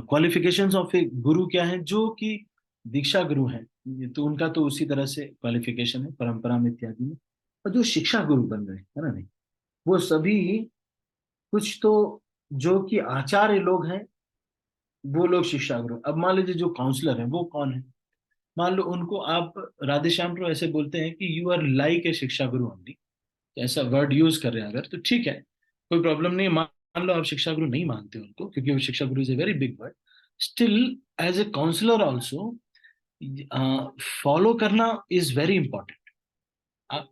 क्वालिफिकेशंस ऑफ ए गुरु क्या है, जो कि दीक्षा गुरु हैं, तो उनका तो उसी तरह से क्वालिफिकेशन है परंपरा में इत्यादि में। और जो शिक्षा गुरु बन रहे हैं, है ना नहीं, वो सभी कुछ तो जो कि आचार्य लोग हैं वो लोग शिक्षा गुरु। अब मान लीजिए जो काउंसलर है वो कौन है, मान लो उनको आप राधे श्याम प्रभु ऐसे बोलते हैं कि यू आर लाइक ए शिक्षा गुरु ओनली, ऐसा वर्ड यूज कर रहे हैं अगर, तो ठीक है, कोई प्रॉब्लम नहीं है। मान लो आप शिक्षा गुरु नहीं मानते उनको, क्योंकि वो शिक्षा गुरु is a very big word, still as a counsellor also follow करना is very important.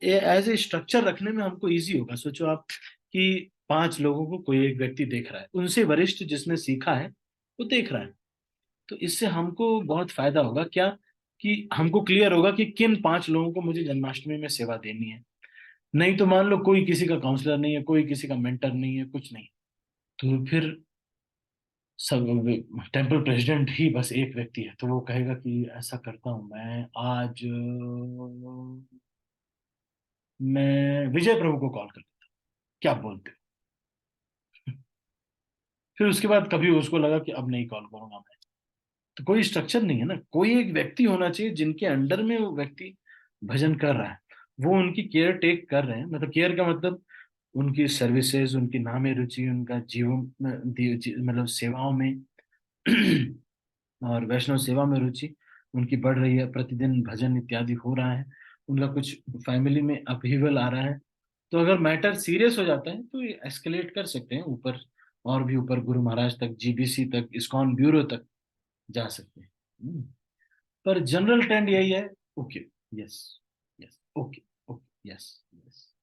As a structure रखने में हमको इजी होगा। सोचो आप कि 5 लोगों को कोई एक व्यक्ति देख रहा है, उनसे वरिष्ठ जिसने सीखा है वो देख रहा है, तो इससे हमको बहुत फायदा होगा क्या, कि हमको क्लियर होगा कि किन 5 लोगों को मुझे जन्माष्टमी में सेवा देनी है। नहीं तो मान लो कोई किसी का काउंसलर नहीं है, कोई किसी का मेंटर नहीं है, कुछ नहीं, तो फिर सब टेम्पल प्रेसिडेंट ही बस एक व्यक्ति है, तो वो कहेगा कि ऐसा करता हूं मैं आज मैं विजय प्रभु को कॉल कर देता हूं, क्या बोलते हो? फिर उसके बाद कभी उसको लगा कि अब नहीं कॉल करूंगा मैं। तो कोई स्ट्रक्चर नहीं है ना, कोई एक व्यक्ति होना चाहिए जिनके अंडर में वो व्यक्ति भजन कर रहा है, वो उनकी केयर टेक कर रहे हैं। मतलब केयर का मतलब उनकी सर्विसेज, उनकी नामे रुचि, उनका जीवन मतलब सेवाओं में और वैष्णव सेवा में रुचि उनकी बढ़ रही है, प्रतिदिन भजन इत्यादि हो रहा है, उनका कुछ फैमिली में अपहीवल आ रहा है। तो अगर मैटर सीरियस हो जाता है तो ये एस्केलेट कर सकते हैं ऊपर, और भी ऊपर गुरु महाराज तक, जीबीसी तक, इस्कॉन ब्यूरो तक जा सकते हैं। पर जनरल ट्रेंड यही है, okay, yes, yes, okay, okay, yes, yes,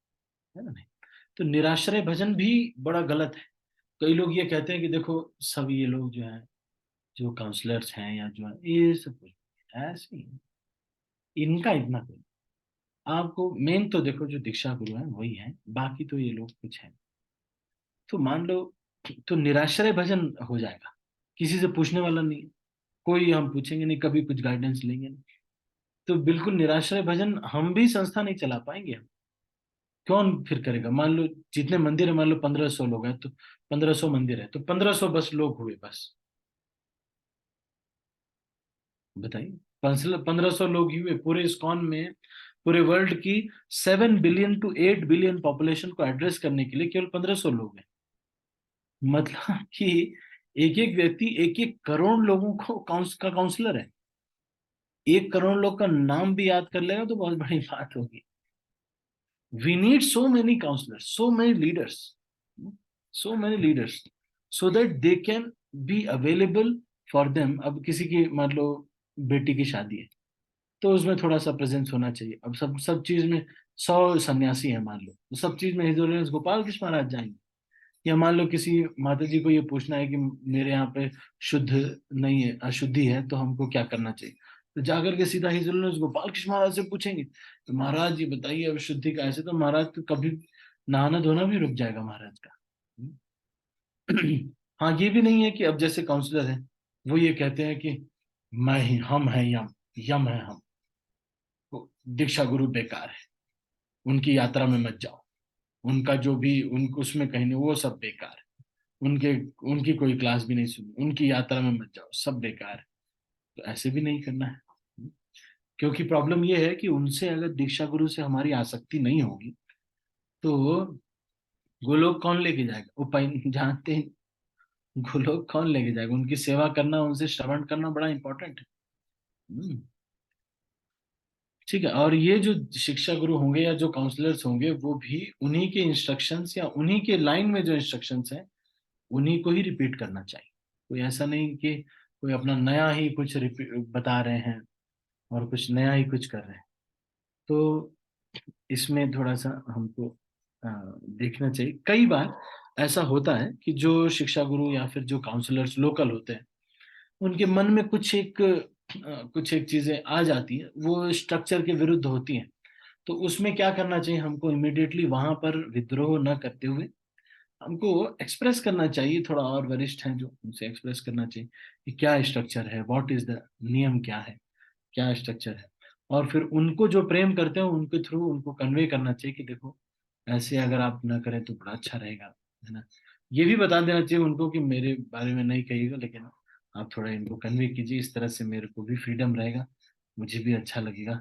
है ना नहीं। तो निराश्रय भजन भी बड़ा गलत है। कई लोग ये कहते हैं कि देखो सब ये लोग जो है, जो काउंसलर्स हैं या जो है ये सब कुछ ऐसे ही है। इनका इतना कोई, आपको मेन तो देखो जो दीक्षा गुरु है वही है, बाकी तो ये लोग कुछ है। तो मान लो, तो निराश्रय भजन हो जाएगा, किसी से पूछने वाला नहीं है, कोई हम पूछेंगे नहीं, कभी कुछ गाइडेंस लेंगे नहीं, तो बिल्कुल निराश्रय भजन हम भी संस्था नहीं चला पाएंगे हम। कौन फिर करेगा? मान लो जितने मंदिर है, मान लो 1500 लोग हैं, तो 1500 मंदिर है, तो 1500 बस लोग हुए बस, बताइए। 1500 लोग ही हुए पूरे इस्कॉन में, पूरे वर्ल्ड की 7 बिलियन to 8 बिलियन पॉपुलेशन को एड्रेस करने के लिए केवल 1500 लोग हैं। मतलब कि एक एक व्यक्ति 1 1 करोड़ लोगों को काउंसलर है। 1 करोड़ लोग का नाम भी याद कर लेगा तो बहुत बड़ी बात होगी। We need so many counselors, so many leaders, so many leaders, so that they can be available for them। अब किसी की मान लो बेटी की शादी है, तो उसमें थोड़ा सा प्रेजेंस होना चाहिए। अब सब सब चीज में 100 सन्यासी है मान लो, तो सब चीज में हिज होलिनेस गोपाल कृष्ण महाराज जाएंगे। या मान लो किसी माता जी को ये पूछना है कि मेरे यहाँ पे शुद्ध नहीं है, अशुद्धि है, तो हमको क्या करना चाहिए, तो जाकर के सीधा हिज होलिनेस गोपाल कृष्ण महाराज से पूछेंगे, तो महाराज ये बताइए अब शुद्धि का ऐसे, तो महाराज तो कभी नहाना धोना भी रुक जाएगा महाराज का। हाँ, ये भी नहीं है कि अब जैसे काउंसलर है वो ये कहते हैं कि मैं ही हम है यम, यम है हम, तो दीक्षा गुरु बेकार है, उनकी यात्रा में मत जाओ, उनका जो भी उनको उसमें कहीं नहीं, वो सब बेकार है। उनके उनकी कोई क्लास भी नहीं सुनी, उनकी यात्रा में मत जाओ, सब बेकार है। तो ऐसे भी नहीं करना है, क्योंकि प्रॉब्लम ये है कि उनसे अगर दीक्षा गुरु से हमारी आसक्ति नहीं होगी तो गोलोक कौन लेके जाएगा, वो जानते हैं, गोलोक कौन लेके जाएगा? उनकी सेवा करना, उनसे श्रवण करना बड़ा इंपॉर्टेंट है। हम्म, ठीक है। और ये जो शिक्षा गुरु होंगे या जो काउंसलर्स होंगे वो भी उन्हीं के इंस्ट्रक्शंस या उन्हीं के लाइन में जो इंस्ट्रक्शंस हैं उन्हीं को ही रिपीट करना चाहिए। कोई ऐसा नहीं कि कोई अपना नया ही कुछ रिपीट बता रहे हैं और कुछ नया ही कुछ कर रहे हैं। तो इसमें थोड़ा सा हमको देखना चाहिए। कई बार ऐसा होता है कि जो शिक्षा गुरु या फिर जो काउंसलर्स लोकल होते हैं उनके मन में कुछ एक चीजें आ जाती हैं, वो स्ट्रक्चर के विरुद्ध होती हैं। तो उसमें क्या करना चाहिए, हमको इमिडिएटली वहां पर विद्रोह न करते हुए हमको एक्सप्रेस करना चाहिए। थोड़ा और वरिष्ठ हैं जो, उनसे एक्सप्रेस करना चाहिए कि क्या स्ट्रक्चर है, व्हाट इज द नियम, क्या है, क्या स्ट्रक्चर है। और फिर उनको जो प्रेम करते हैं उनके थ्रू उनको कन्वे करना चाहिए कि देखो ऐसे अगर आप ना करें तो बड़ा अच्छा रहेगा, है ना। ये भी बता देना चाहिए उनको कि मेरे बारे में नहीं कहिएगा, लेकिन आप थोड़ा इनको कन्वे कीजिए, इस तरह से मेरे को भी फ्रीडम रहेगा, मुझे भी अच्छा लगेगा।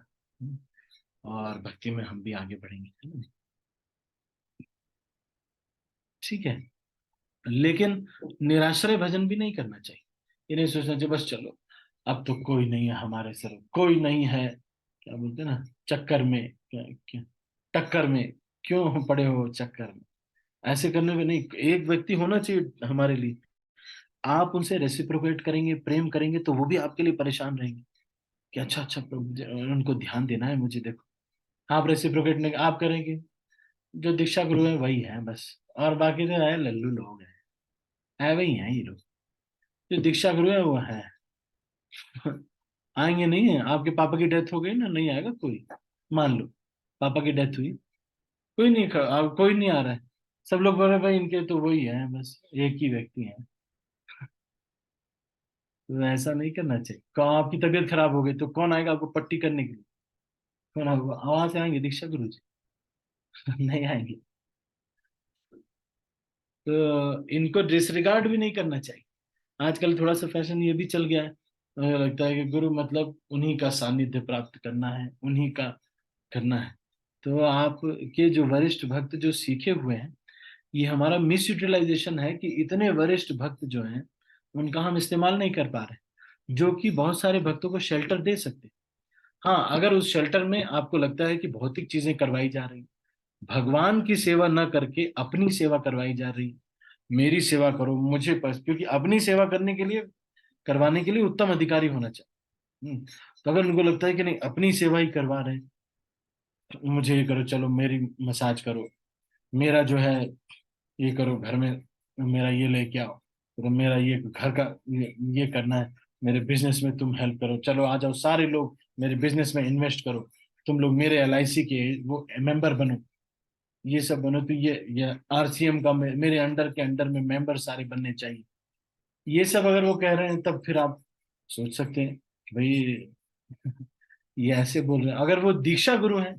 और भक्ति में हम भी आगे बढ़ेंगे, है ना? ठीक है। लेकिन निराश्रय भजन भी नहीं करना चाहिए। ये नहीं सोचना चाहिए बस चलो अब तो कोई नहीं है हमारे सर, कोई नहीं है, क्या बोलते हैं ना, चक्कर में क्या टक्कर में, क्यों पड़े हो चक्कर में। ऐसे करने में नहीं, एक व्यक्ति होना चाहिए हमारे लिए। आप उनसे रेसिप्रोकेट करेंगे, प्रेम करेंगे तो वो भी आपके लिए परेशान रहेंगे कि अच्छा अच्छा प्रभु जी, उनको ध्यान देना है मुझे, देखो। आप रेसिप्रोकेट नहीं आप करेंगे, जो दीक्षा गुरु है वही है बस, और बाकी तो है लल्लू लोग हैं, है वही है ये लोग। जो दीक्षा गुरु है वो है। आएंगे नहीं है, आपके पापा की डेथ हो गई ना, नहीं आएगा कोई। मान लो पापा की डेथ हुई, कोई नहीं कोई नहीं आ रहा है। सब लोग बोल रहे भाई इनके तो वही है, बस एक ही व्यक्ति है। तो ऐसा नहीं करना चाहिए। कहाँ आपकी तबीयत खराब हो गई तो कौन आएगा आपको पट्टी करने के लिए? कौन आएगा? वहां से आएंगे दीक्षा गुरु जी? नहीं आएंगे। तो इनको डिसरिगार्ड भी नहीं करना चाहिए। आजकल थोड़ा सा फैशन ये भी चल गया है, मुझे लगता है कि गुरु मतलब उन्हीं का सानिध्य प्राप्त करना है, उन्हीं का करना है। तो आप के जो वरिष्ठ भक्त जो सीखे हुए हैं, ये हमारा मिस यूटिलाइजेशन है कि इतने वरिष्ठ भक्त जो हैं उनका हम इस्तेमाल नहीं कर पा रहे, जो कि बहुत सारे भक्तों को शेल्टर दे सकते। हाँ, अगर उस शेल्टर में आपको लगता है कि भौतिक चीजें करवाई जा रही, भगवान की सेवा न करके अपनी सेवा करवाई जा रही, मेरी सेवा करो मुझे पास, क्योंकि अपनी सेवा करने के लिए, करवाने के लिए उत्तम अधिकारी होना चाहिए। तो अगर उनको लगता है कि नहीं अपनी सेवा ही करवा रहे हैं, तो मुझे ये करो, चलो मेरी मसाज करो, मेरा जो है ये करो घर में, मेरा ये लेके आओ, तो मेरा ये घर का ये करना है, मेरे बिजनेस में तुम हेल्प करो, चलो आ जाओ सारे लोग मेरे बिजनेस में इन्वेस्ट करो, तुम लोग मेरे एलआईसी के वो मेंबर बनो, ये सब बनो। तो ये आरसीएम का मेरे अंडर में मेंबर सारे बनने चाहिए। ये सब अगर वो कह रहे हैं तब फिर आप सोच सकते हैं कि भाई ये ऐसे बोल रहे हैं। अगर वो दीक्षा गुरु हैं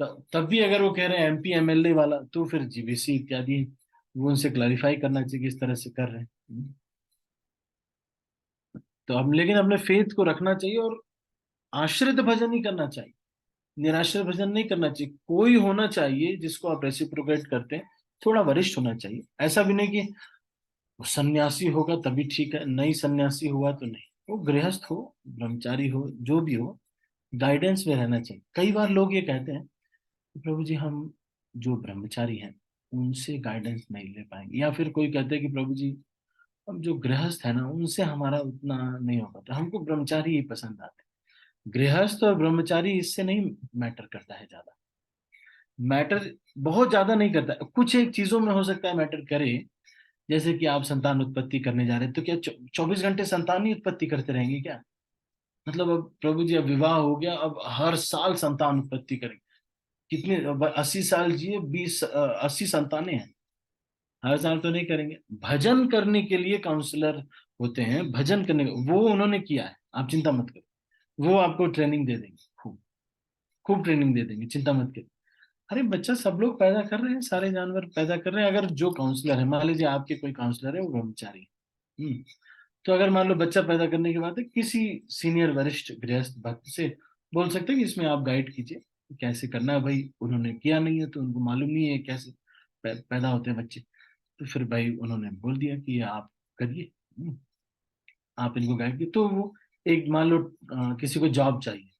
तब भी अगर वो कह रहे हैं एमपी एमएलए वाला, तो फिर जीबीसी इत्यादि वो उनसे क्लैरिफाई करना चाहिए कि इस तरह से कर रहे हैं। तो हम लेकिन अपने फेथ को रखना चाहिए और आश्रित भजन ही करना चाहिए, निराश्रित भजन नहीं करना चाहिए। कोई होना चाहिए जिसको आप रेसिप्रोकेट करते हैं, थोड़ा वरिष्ठ होना चाहिए। ऐसा भी नहीं कि वो सन्यासी होगा तभी ठीक है, नहीं सन्यासी हुआ तो नहीं, वो गृहस्थ हो, ब्रह्मचारी हो, जो भी हो, गाइडेंस में रहना चाहिए। कई बार लोग ये कहते हैं कि प्रभु जी हम जो ब्रह्मचारी हैं उनसे गाइडेंस नहीं ले पाएंगे, या फिर कोई कहते हैं कि प्रभु जी हम जो गृहस्थ है ना उनसे हमारा उतना नहीं हो पाता, हमको ब्रह्मचारी ही पसंद आते हैं। गृहस्थ और ब्रह्मचारी इससे नहीं मैटर करता है ज्यादा, मैटर बहुत ज्यादा नहीं करता है। कुछ एक चीजों में हो सकता है मैटर करे, जैसे कि आप संतान उत्पत्ति करने जा रहे हैं तो क्या 24 घंटे संतान ही उत्पत्ति करते रहेंगे क्या? मतलब अब प्रभु जी अब विवाह हो गया, अब हर साल संतान उत्पत्ति करेंगे, कितने अब 80 साल जिए, 80 संतानें हैं, हर साल तो नहीं करेंगे। भजन करने के लिए काउंसलर होते हैं, भजन करने वो उन्होंने किया है, आप चिंता मत करो। वो आपको ट्रेनिंग दे देंगे, खूब खूब ट्रेनिंग दे देंगे, चिंता मत करो। अरे बच्चा सब लोग पैदा कर रहे हैं, सारे जानवर पैदा कर रहे हैं। अगर जो काउंसलर है, मान लीजिए आपके कोई काउंसलर है वो ब्रह्मचारी है, तो अगर मान लो बच्चा पैदा करने के बाद किसी सीनियर वरिष्ठ गृहस्थ भक्त से बोल सकते हैं कि इसमें आप गाइड कीजिए कैसे करना है। भाई उन्होंने किया नहीं है तो उनको मालूम नहीं है कैसे पैदा होते हैं बच्चे, तो फिर भाई उन्होंने बोल दिया कि ये आप करिए, आप इनको गाइड कीजिए। तो वो एक मान लो किसी को जॉब चाहिए,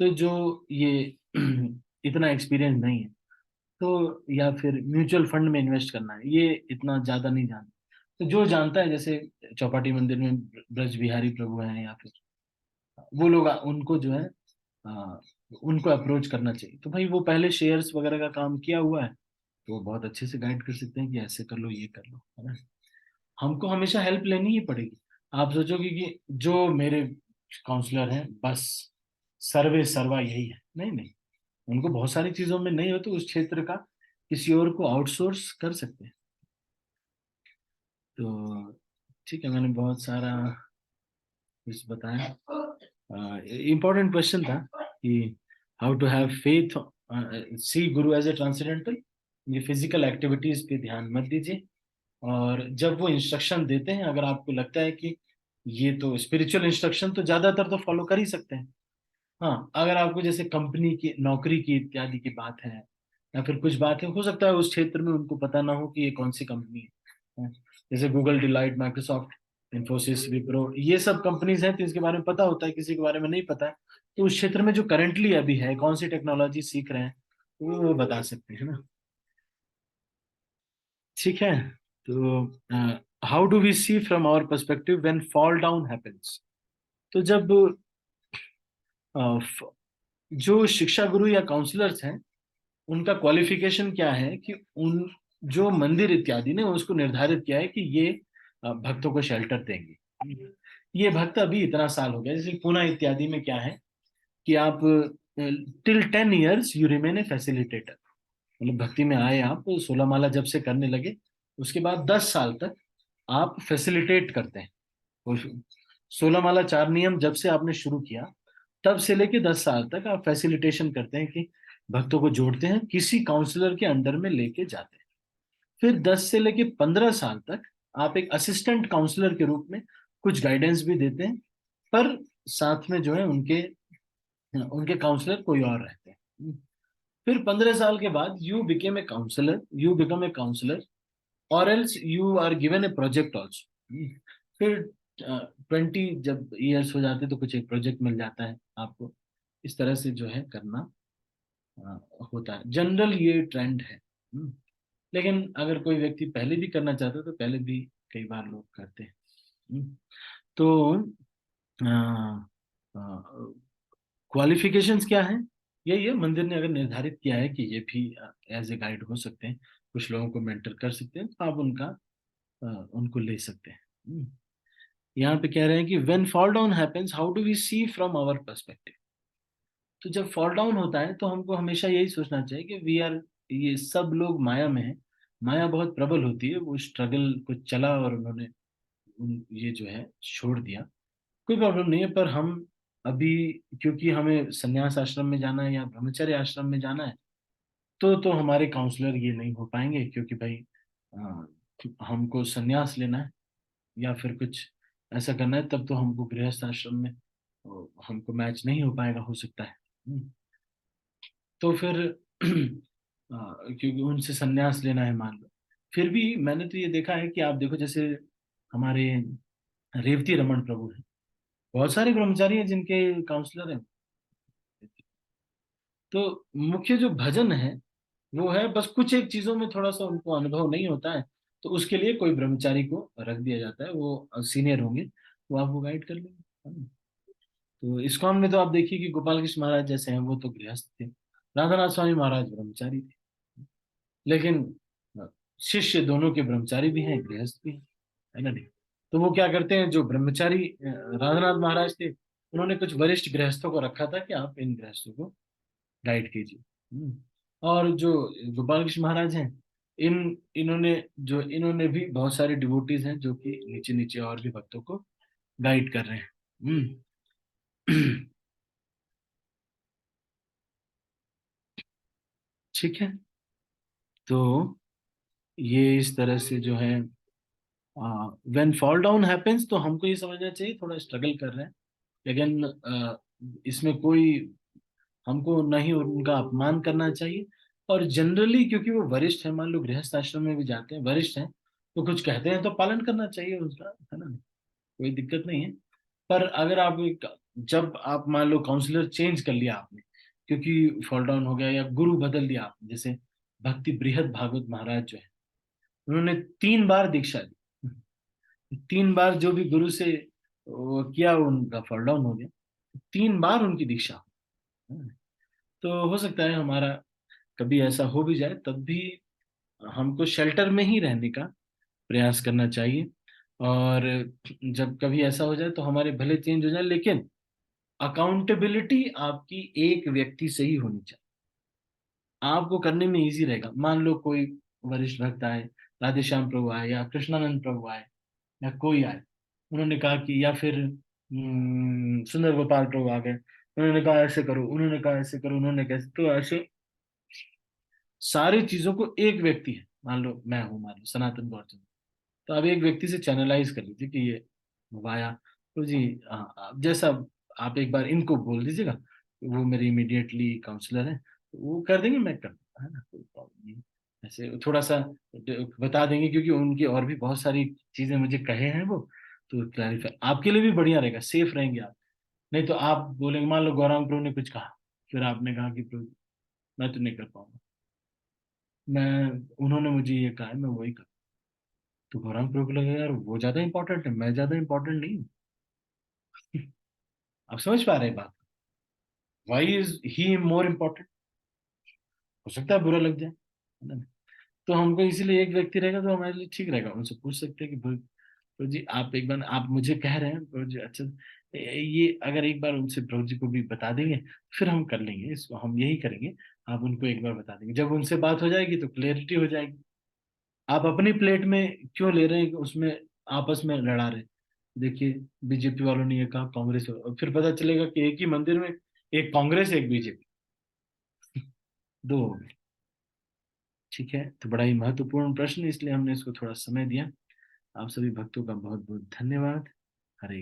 तो जो ये इतना एक्सपीरियंस नहीं है, तो या फिर म्यूचुअल फंड में इन्वेस्ट करना है, ये इतना ज्यादा नहीं जानता, तो जो जानता है जैसे चौपाटी मंदिर में ब्रज बिहारी प्रभु हैं या फिर वो लोग, उनको जो है आ, उनको अप्रोच करना चाहिए। तो भाई वो पहले शेयर्स वगैरह का काम किया हुआ है, तो वो बहुत अच्छे से गाइड कर सकते हैं कि ऐसे कर लो, ये कर लो, है ना। हमको हमेशा हेल्प लेनी ही पड़ेगी। आप सोचोगे कि जो मेरे काउंसलर हैं बस सर्वे सर्वा यही है, नहीं नहीं, उनको बहुत सारी चीजों में नहीं हो तो उस क्षेत्र का किसी और को आउटसोर्स कर सकते हैं। तो ठीक है, मैंने बहुत सारा कुछ बताया। इम्पोर्टेंट क्वेश्चन था कि how to have faith, C guru as a transcendental. ये फिजिकल एक्टिविटीज पे ध्यान मत दीजिए, और जब वो इंस्ट्रक्शन देते हैं अगर आपको लगता है कि ये तो स्पिरिचुअल इंस्ट्रक्शन तो ज्यादातर तो फॉलो कर ही सकते हैं। हाँ, अगर आपको जैसे कंपनी की नौकरी की इत्यादि की बात है, या फिर कुछ बात है, हो सकता है उस क्षेत्र में उनको पता ना हो कि ये कौन सी कंपनी है। जैसे Google, delight, Microsoft, Infosys, Wipro, ये सब कंपनीज हैं तो इसके बारे में पता होता है, किसी के बारे में नहीं पता है तो उस क्षेत्र में जो करंटली अभी है कौन सी टेक्नोलॉजी सीख रहे हैं वो बता सकते हैं ना। ठीक है। तो how do we see from our perspective when fall down happens. तो जब जो शिक्षा गुरु या काउंसलर्स हैं उनका क्वालिफिकेशन क्या है कि उन जो मंदिर इत्यादि ने उसको निर्धारित किया है कि ये भक्तों को शेल्टर देंगे, ये भक्त अभी इतना साल हो गया, जैसे पूना इत्यादि में क्या है कि आप till 10 years you remain A facilitator. मतलब भक्ति में आए आप 16 माला जब से करने लगे, उसके बाद 10 साल तक आप फैसिलिटेट करते हैं। और 16 माला 4 नियम जब से आपने शुरू किया तब से लेके 10 साल तक आप फैसिलिटेशन करते हैं कि भक्तों को जोड़ते हैं, किसी काउंसलर के अंडर में लेके जाते हैं। फिर 10 से लेके 15 साल तक आप एक असिस्टेंट काउंसलर के रूप में कुछ गाइडेंस भी देते हैं, पर साथ में जो है उनके उनके काउंसलर कोई और रहते हैं। फिर 15 साल के बाद you become a counsellor, or else you are given a project also. फिर 20 जब ईयर्स हो जाते तो कुछ एक प्रोजेक्ट मिल जाता है आपको। इस तरह से जो है करना होता है, जनरल ये ट्रेंड है। लेकिन अगर कोई व्यक्ति पहले भी करना चाहता है तो पहले भी कई बार लोग करते हैं। तो क्वालिफिकेशंस क्या है, यही है, मंदिर ने अगर निर्धारित किया है कि ये भी एज ए गाइड हो सकते हैं, कुछ लोगों को मेंटर कर सकते हैं, तो आप उनको ले सकते हैं। यहाँ पे कह रहे हैं कि when fall down happens how do we see from our perspective. तो जब फॉल डाउन होता है तो हमको हमेशा यही सोचना चाहिए कि वी आर, ये सब लोग माया में है, माया बहुत प्रबल होती है, वो स्ट्रगल को चला और उन्होंने ये जो है छोड़ दिया, कोई प्रॉब्लम नहीं है। पर हम अभी, क्योंकि हमें संन्यास आश्रम में जाना है या ब्रह्मचर्य आश्रम में जाना है, तो हमारे काउंसलर ये नहीं हो पाएंगे, क्योंकि भाई हमको संन्यास लेना है या फिर कुछ ऐसा करना है, तब तो हमको गृहस्थ आश्रम में हमको मैच नहीं हो पाएगा, हो सकता है। तो फिर क्योंकि उनसे संन्यास लेना है मान लो। फिर भी मैंने तो ये देखा है कि आप देखो जैसे हमारे रेवती रमन प्रभु हैं, बहुत सारे ब्रह्मचारी हैं जिनके काउंसलर हैं। तो मुख्य जो भजन है वो है, बस कुछ एक चीजों में थोड़ा सा उनको अनुभव नहीं होता है, तो उसके लिए कोई ब्रह्मचारी को रख दिया जाता है, वो सीनियर होंगे, वो आपको गाइड कर लेंगे, है ना? तो इस्कॉन में तो आप देखिए कि गोपाल कृष्ण महाराज जैसे हैं वो तो गृहस्थ थे, राधानाथ स्वामी महाराज ब्रह्मचारी थे, लेकिन अ, शिष्य दोनों के ब्रह्मचारी भी हैं गृहस्थ भी हैं, है ना नहीं। तो वो क्या करते हैं, जो ब्रह्मचारी राधानाथ महाराज थे, उन्होंने कुछ वरिष्ठ गृहस्थों को रखा था कि आप इन गृहस्थों को गाइड कीजिए। और जो गोपाल कृष्ण महाराज हैं, इन्होंने भी बहुत सारे डिवोटीज हैं जो कि नीचे नीचे और भी भक्तों को गाइड कर रहे हैं। ठीक है। तो ये इस तरह से जो है, व्हेन फॉल डाउन हैपेंस, तो हमको ये समझना चाहिए थोड़ा स्ट्रगल कर रहे हैं, लेकिन इसमें कोई, हमको नहीं उनका अपमान करना चाहिए। और जनरली क्योंकि वो वरिष्ठ है, मान लो गृहस्थ आश्रम में भी जाते हैं, वरिष्ठ हैं, तो कुछ कहते हैं तो पालन करना चाहिए उसका, है ना, कोई दिक्कत नहीं है। पर अगर आप जब आप मान लो काउंसलर चेंज कर लिया आपने, क्योंकि फॉल डाउन हो गया, या गुरु बदल दिया आपने, जैसे भक्ति बृहद भागवत महाराज जो है, उन्होंने 3 बार दीक्षा दी, 3 बार जो भी गुरु से वो किया उनका फॉल डाउन हो गया, 3 बार उनकी दीक्षा। तो हो सकता है हमारा कभी ऐसा हो भी जाए, तब भी हमको शेल्टर में ही रहने का प्रयास करना चाहिए। और जब कभी ऐसा हो जाए तो हमारे भले चेंज हो जाए, लेकिन अकाउंटेबिलिटी आपकी एक व्यक्ति से ही होनी चाहिए, आपको करने में इजी रहेगा। मान लो कोई वरिष्ठ भक्त आए, राधे श्याम प्रभु आए या कृष्णानंद प्रभु आए या कोई आए, उन्होंने कहा कि, या फिर सुंदर गोपाल प्रभु आ गए, उन्होंने कहा ऐसे करो, उन्होंने कहा ऐसे करो, उन्होंने कैसे, तो ऐसे सारी चीजों को एक व्यक्ति है, मान लो मैं हूँ, मान लो सनातन गौतम, तो आप एक व्यक्ति से चैनलाइज कर लीजिए कि ये वाया, तो जी हाँ, जैसा आप एक बार इनको बोल दीजिएगा, वो मेरे इमीडिएटली काउंसलर है, तो वो कर देंगे, मैं कर दूंगा, है ना, कोई प्रॉब्लम नहीं। ऐसे थोड़ा सा बता देंगे, क्योंकि उनकी और भी बहुत सारी चीजें मुझे कहे हैं वो, तो क्लैरिफाई आपके लिए भी बढ़िया रहेगा, सेफ रहेंगे आप। नहीं तो आप बोलेंगे, मान लो गौरांग प्रभु ने कुछ कहा, फिर आपने कहा कि प्रभु मैं तो नहीं कर पाऊंगा, मैं, उन्होंने मुझे ये कहा है, मैं वही कर, तो गौरांग प्रभु को लगेगा यार वो ज्यादा इंपॉर्टेंट है, मैं ज्यादा इंपॉर्टेंट नहीं हूँ। आप समझ पा रहे हैं बात, why is he more important, हो सकता है बुरा लग जाए, है ना। तो हमको इसीलिए एक व्यक्ति रहेगा तो हमारे लिए ठीक रहेगा, उनसे पूछ सकते हैं कि प्रभु जी आप एक बार, आप मुझे कह रहे हैं प्रभु जी, अच्छा ये अगर एक बार उनसे प्रभु जी को भी बता देंगे, फिर हम कर लेंगे इसको, हम यही करेंगे, आप उनको एक बार बता देंगे, जब उनसे बात हो जाएगी तो क्लियरिटी हो जाएगी। आप अपनी प्लेट में क्यों ले रहे हैं कि उसमें आपस में लड़ा रहे हैं? देखिए, बीजेपी वालों ने ये कहा, कांग्रेस वालों, फिर पता चलेगा कि एक ही मंदिर में एक कांग्रेस एक बीजेपी, दो हो गए। ठीक है, तो बड़ा ही महत्वपूर्ण प्रश्न, इसलिए हमने इसको थोड़ा समय दिया। आप सभी भक्तों का बहुत बहुत धन्यवाद। हरे